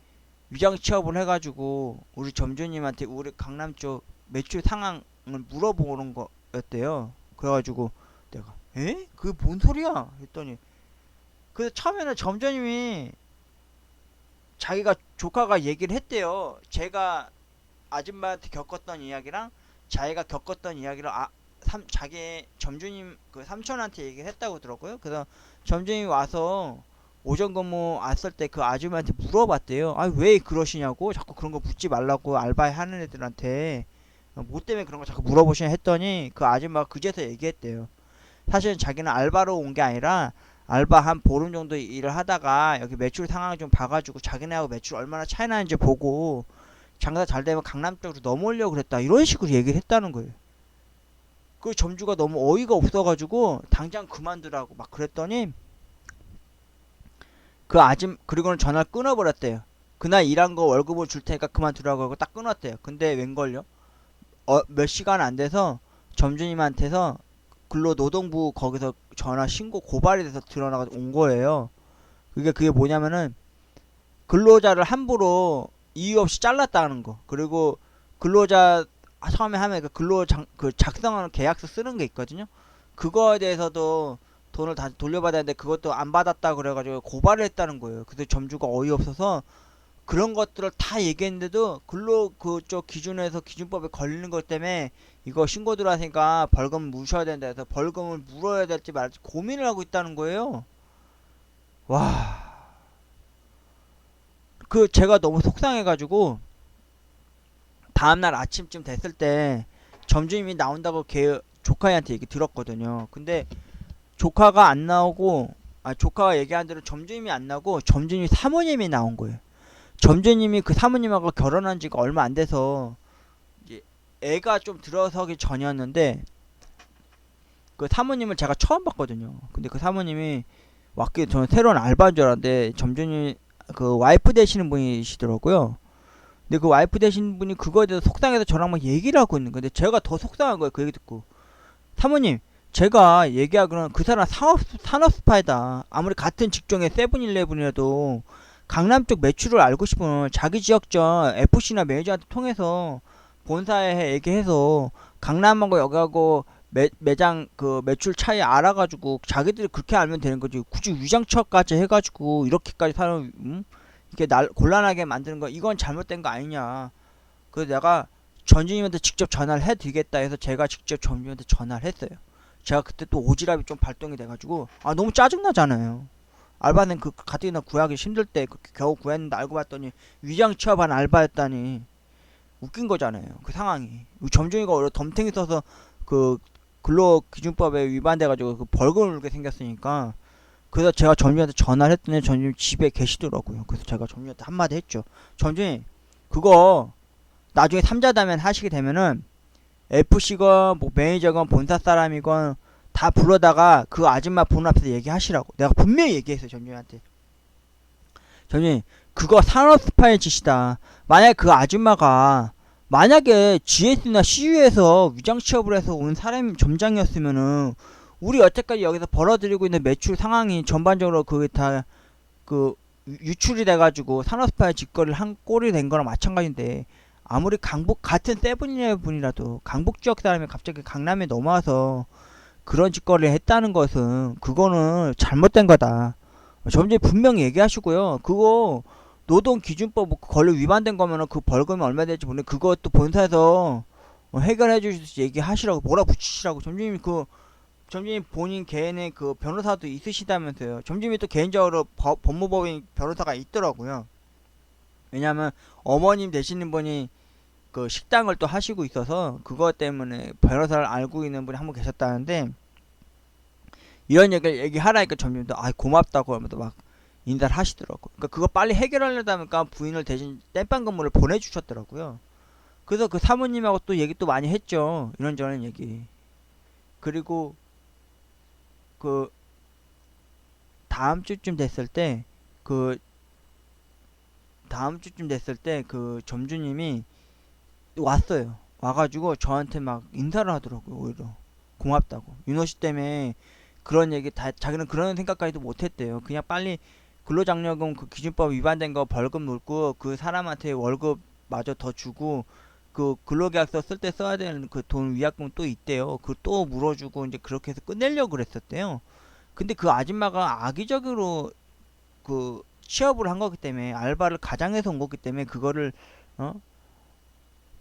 위장 취업을 해가지고 우리 점주님한테 우리 강남 쪽 매출 상황을 물어보는 거였대요. 그래가지고 내가 에? 그게 뭔 소리야? 했더니 그래서 처음에는 점주님이 자기가 조카가 얘기를 했대요. 제가 아줌마한테 겪었던 이야기랑 자기가 겪었던 이야기를 자기 점주님 그 삼촌한테 얘기를 했다고 하더라고요. 그래서 점주님이 와서 오전 근무 왔을 때 그 아줌마한테 물어봤대요. 아 왜 그러시냐고 자꾸 그런 거 묻지 말라고 알바에 하는 애들한테 뭐 때문에 그런 거 자꾸 물어보시냐 했더니 그 아줌마가 그제서 얘기했대요. 사실은 자기는 알바로 온 게 아니라 알바 한 보름 정도 일을 하다가 여기 매출 상황을 좀 봐가지고 자기네하고 매출 얼마나 차이 나는지 보고 장사 잘 되면 강남 쪽으로 넘어오려고 그랬다 이런 식으로 얘기를 했다는 거예요. 그 점주가 너무 어이가 없어가지고 당장 그만두라고 막 그랬더니 그리고는 전화를 끊어버렸대요. 그날 일한 거 월급을 줄 테니까 그만두라고 하고 딱 끊었대요. 근데 웬걸요? 몇 시간 안 돼서 점주님한테서 근로노동부 거기서 전화 신고 고발이 돼서 드러나가 온 거예요. 그게 뭐냐면은 근로자를 함부로 이유 없이 잘랐다는 거. 그리고 근로자 처음에 하면 그 작성하는 계약서 쓰는 게 있거든요. 그거에 대해서도 돈을 다시 돌려받아야 하는데 그것도 안 받았다 그래가지고 고발을 했다는 거예요. 그래서 점주가 어이없어서 그런 것들을 다 얘기했는데도 근로 그쪽 기준에서 기준법에 걸리는 것 때문에 이거 신고 들어왔으니까 벌금 무셔야 된다 해서 벌금을 물어야 될지 말지 고민을 하고 있다는 거예요. 와, 그 제가 너무 속상해가지고 다음날 아침쯤 됐을 때 점주님이 나온다고 걔 조카한테 얘기 들었거든요. 근데 조카가 안 나오고 조카가 얘기한 대로 점주님이 안 나오고 점주님 사모님이 나온 거예요. 점주님이 그 사모님하고 결혼한 지가 얼마 안 돼서 이제 애가 좀 들어서기 전이었는데 그 사모님을 제가 처음 봤거든요. 근데 그 사모님이 왔기에 저는 새로운 알바인 줄 알았는데 점주님 그 와이프 되시는 분이시더라고요. 근데 그 와이프 되시는 분이 그거에 대해서 속상해서 저랑 막 얘기를 하고 있는 건데 제가 더 속상한 거예요. 그 얘기 듣고 사모님 제가 얘기하기로는 그 사람 산업스파이다. 아무리 같은 직종의 세븐일레븐이라도 강남 쪽 매출을 알고 싶으면 자기 지역적 FC나 매니저한테 통해서 본사에 얘기해서 강남하고 여기하고 매장 그 매출 차이 알아가지고 자기들이 그렇게 알면 되는 거지. 굳이 위장 취업까지 해가지고 이렇게까지 사람 이렇게 날 곤란하게 만드는 거 이건 잘못된 거 아니냐. 그래서 내가 전주님한테 직접 전화를 해드리겠다 해서 제가 직접 전주님한테 전화를 했어요. 제가 그때 또 오지랖이 좀 발동이 돼가지고 아 너무 짜증나잖아요. 알바는 그 가뜩이나 구하기 힘들 때 겨우 구했는데 알고 봤더니 위장 취업한 알바였다니 웃긴 거잖아요. 그 상황이 점중이가 오히려 덤탱이 써서 그 근로기준법에 위반돼가지고 그 벌금을 물게 생겼으니까 그래서 제가 점주한테 전화를 했더니 점주님 집에 계시더라고요. 그래서 제가 점주한테 한마디 했죠. 점주님 그거 나중에 삼자다면 하시게 되면은 FC건 뭐 매니저건 본사 사람이건 다 불러다가 그 아줌마 보는 앞에서 얘기하시라고 내가 분명히 얘기했어요. 점주님한테 점주님 그거 산업 스파의 짓이다. 만약에 그 아줌마가 만약에 GS나 CU에서 위장 취업을 해서 온 사람이 점장이었으면은 우리 여태까지 여기서 벌어들이고 있는 매출 상황이 전반적으로 그게 다 그 유출이 돼가지고 산업스파의 직거래를 한 꼴이 된 거랑 마찬가지인데 아무리 강북 같은 세븐일레븐이라도 강북 지역 사람이 갑자기 강남에 넘어와서 그런 짓거리를 했다는 것은 그거는 잘못된 거다. 점점 분명히 얘기하시고요. 그거 노동기준법 권리 위반된 거면은 그 벌금이 얼마 될지 모르는데 그것도 본사에서 해결해 주실 얘기하시라고 뭐라 붙이시라고 점주님이 그 점주님 본인 개인의 그 변호사도 있으시다면서요. 점주님이 또 개인적으로 법무법인 변호사가 있더라고요. 왜냐면 어머님 되시는 분이 그 식당을 또 하시고 있어서 그것 때문에 변호사를 알고 있는 분이 한 분 계셨다는데 이런 얘기를 얘기하라니까 점주님도 아 고맙다고 하면서 막 인사를 하시더라고. 그러니까 그거 빨리 해결하려다 보니까 부인을 대신 땜빵 근무를 보내주셨더라고요. 그래서 그 사모님하고 또 얘기 또 많이 했죠. 이런저런 얘기. 그리고 그 다음 주쯤 됐을 때 그 다음 주쯤 됐을 때 그 점주님이 왔어요. 와가지고 저한테 막 인사를 하더라고요. 오히려 고맙다고. 윤호 씨 때문에 그런 얘기 다 자기는 그런 생각까지도 못했대요. 그냥 빨리 근로장려금 그 기준법 위반된 거 벌금 물고 그 사람한테 월급 마저 더 주고 그 근로계약서 쓸 때 써야 되는 그 돈 위약금 또 있대요. 그 또 물어주고 이제 그렇게 해서 끝내려고 그랬었대요. 근데 그 아줌마가 악의적으로 그 취업을 한 거기 때문에 알바를 가장해서 온 거기 때문에 그거를 어?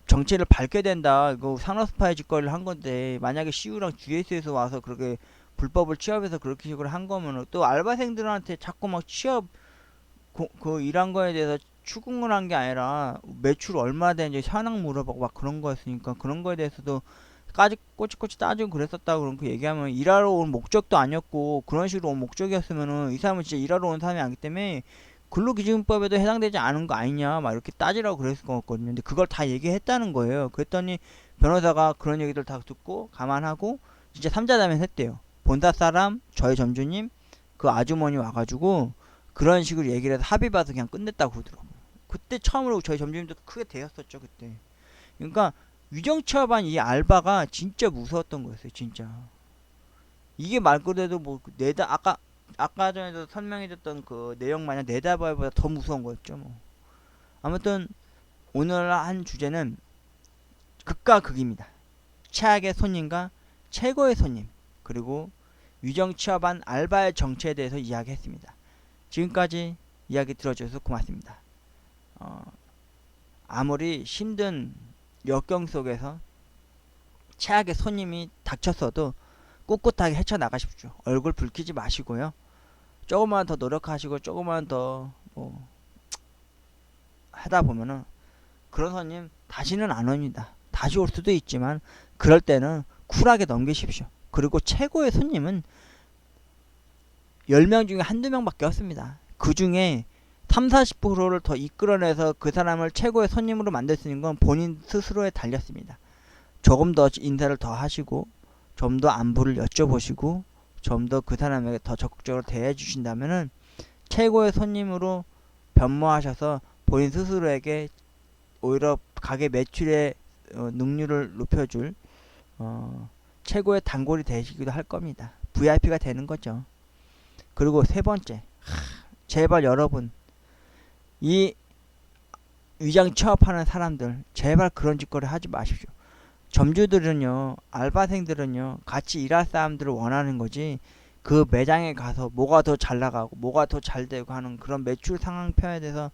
정체를 밝게 된다. 이거 산업스파이 짓거리를 한 건데 만약에 CU랑 GS에서 와서 그렇게 불법을 취업해서 그렇게 식으로 한 거면 또 알바생들한테 자꾸 막 취업 그 일한 거에 대해서 추궁을 한 게 아니라 매출 얼마 되는지 현황 물어보고 막 그런 거였으니까 그런 거에 대해서도 까지 꼬치꼬치 따지고 그랬었다고 그런 그 얘기하면 일하러 온 목적도 아니었고 그런 식으로 온 목적이었으면은 이 사람은 진짜 일하러 온 사람이 아니기 때문에 근로기준법에도 해당되지 않은 거 아니냐 막 이렇게 따지라고 그랬을 것 같거든요. 근데 그걸 다 얘기했다는 거예요. 그랬더니 변호사가 그런 얘기들 다 듣고 감안하고 진짜 삼자다면 했대요. 본사 사람, 저희 점주님, 그 아주머니 와가지고 그런 식으로 얘기를 해서 합의 봐서 그냥 끝냈다고 그러더라고요. 그때 처음으로 저희 점주님도 크게 대였었죠 그때. 그러니까 위정 취업한 이 알바가 진짜 무서웠던 거였어요 진짜. 이게 말 그대로 뭐 내다 아까 전에도 설명해줬던 그 내용 마냥 내다봐보다 더 무서운 거였죠 뭐. 아무튼 오늘 한 주제는 극과 극입니다. 최악의 손님과 최고의 손님 그리고 위정 취업한 알바의 정체에 대해서 이야기했습니다. 지금까지 이야기 들어주셔서 고맙습니다. 아무리 힘든 역경 속에서 최악의 손님이 닥쳤어도 꿋꿋하게 헤쳐나가십시오. 얼굴 붉히지 마시고요. 조금만 더 노력하시고 조금만 더 뭐 하다 보면은 그런 손님 다시는 안 옵니다. 다시 올 수도 있지만 그럴 때는 쿨하게 넘기십시오. 그리고 최고의 손님은 10명 중에 한두 명밖에 없습니다. 그 중에 30-40%를 더 이끌어내서 그 사람을 최고의 손님으로 만들 수 있는 건 본인 스스로에 달렸습니다. 조금 더 인사를 더 하시고 좀 더 안부를 여쭤보시고 좀 더 그 사람에게 더 적극적으로 대해 주신다면은 최고의 손님으로 변모하셔서 본인 스스로에게 오히려 가게 매출의 능률을 높여줄 최고의 단골이 되시기도 할 겁니다. VIP가 되는 거죠. 그리고 세 번째, 제발 여러분 이 위장 취업하는 사람들 제발 그런 짓거리 하지 마십시오. 점주들은요, 알바생들은요, 같이 일할 사람들을 원하는 거지, 그 매장에 가서 뭐가 더 잘 나가고, 뭐가 더 잘 되고 하는 그런 매출 상황표에 대해서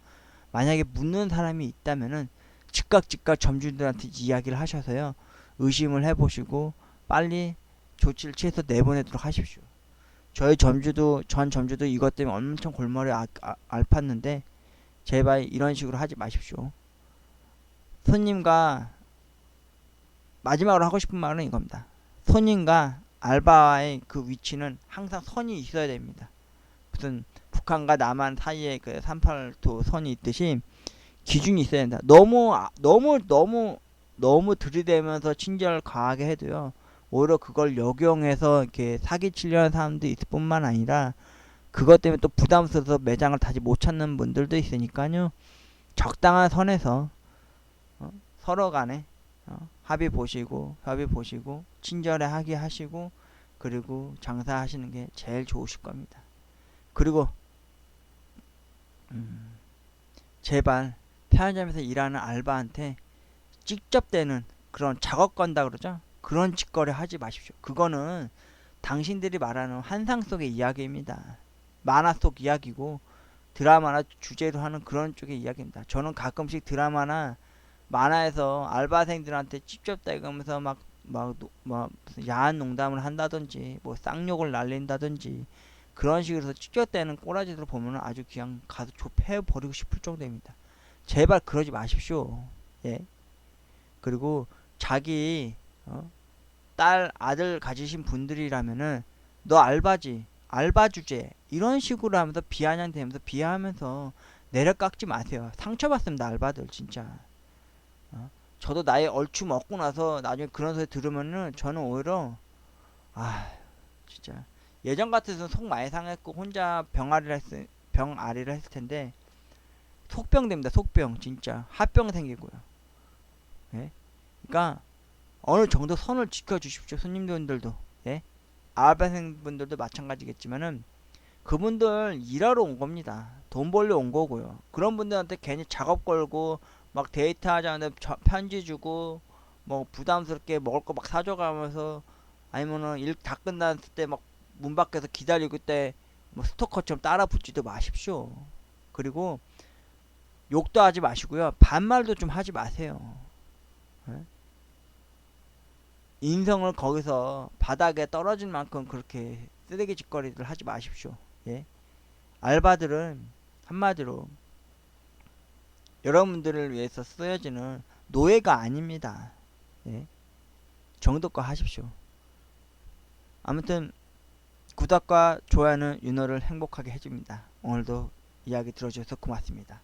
만약에 묻는 사람이 있다면은 즉각 점주들한테 이야기를 하셔서요, 의심을 해보시고, 빨리 조치를 취해서 내보내도록 하십시오. 전 점주도 이것 때문에 엄청 골머리 앓았는데, 제발 이런 식으로 하지 마십시오. 손님과 마지막으로 하고 싶은 말은 이겁니다. 손님과 알바의 그 위치는 항상 선이 있어야 됩니다. 무슨 북한과 남한 사이에 그 382 선이 있듯이 기준이 있어야 된다. 너무 들이대면서 친절 과하게 해도요, 오히려 그걸 역용해서 이렇게 사기치려는 사람도 있을 뿐만 아니라 그것 때문에 또 부담스러워서 매장을 다시 못 찾는 분들도 있으니까요. 적당한 선에서 서로 간에 합의 보시고 친절하게 하시고 그리고 장사하시는 게 제일 좋으실 겁니다. 그리고 제발 편의점에서 일하는 알바한테 직접되는 그런 작업 건다 그러죠. 그런 짓거리 하지 마십시오. 그거는 당신들이 말하는 환상 속의 이야기입니다. 만화 속 이야기고 드라마나 주제로 하는 그런 쪽의 이야기입니다. 저는 가끔씩 드라마나 만화에서 알바생들한테 직접 대면서 무슨 야한 농담을 한다든지 뭐 쌍욕을 날린다든지 그런 식으로 해서 직접 대는 꼬라지들을 보면 아주 그냥 가서 좁혀버리고 싶을 정도입니다. 제발 그러지 마십시오. 예. 그리고 자기 딸 아들 가지신 분들이라면은 너 알바지 알바 주제 이런 식으로 하면서 비아냥대면서 비하하면서 내려깎지 마세요. 상처받습니다. 알바들 진짜. 저도 나이 얼추 먹고 나서 나중에 그런 소리 들으면은 저는 오히려 진짜 예전 같아서 속 많이 상했고 혼자 병아리를 했을 텐데 속병 됩니다. 속병 진짜 합병 생기고요. 예? 그러니까 어느 정도 선을 지켜주십시오. 손님분들도. 예? 알바생분들도 마찬가지겠지만은 그분들 일하러 온 겁니다. 돈 벌러 온 거고요. 그런 분들한테 괜히 작업 걸고 막 데이트 하자는데 편지 주고 뭐 부담스럽게 먹을 거 막 사줘가면서 아니면은 일 다 끝났을 때 막 문 밖에서 기다리고 때 뭐 스토커처럼 따라 붙지도 마십시오. 그리고 욕도 하지 마시고요. 반말도 좀 하지 마세요. 예? 인성을 거기서 바닥에 떨어질 만큼 그렇게 쓰레기 짓거리를 하지 마십시오. 예? 알바들은 한마디로 여러분들을 위해서 쓰여지는 노예가 아닙니다. 예? 정도껏 하십시오. 아무튼 구독과 좋아요는 윤호를 행복하게 해줍니다. 오늘도 이야기 들어주셔서 고맙습니다.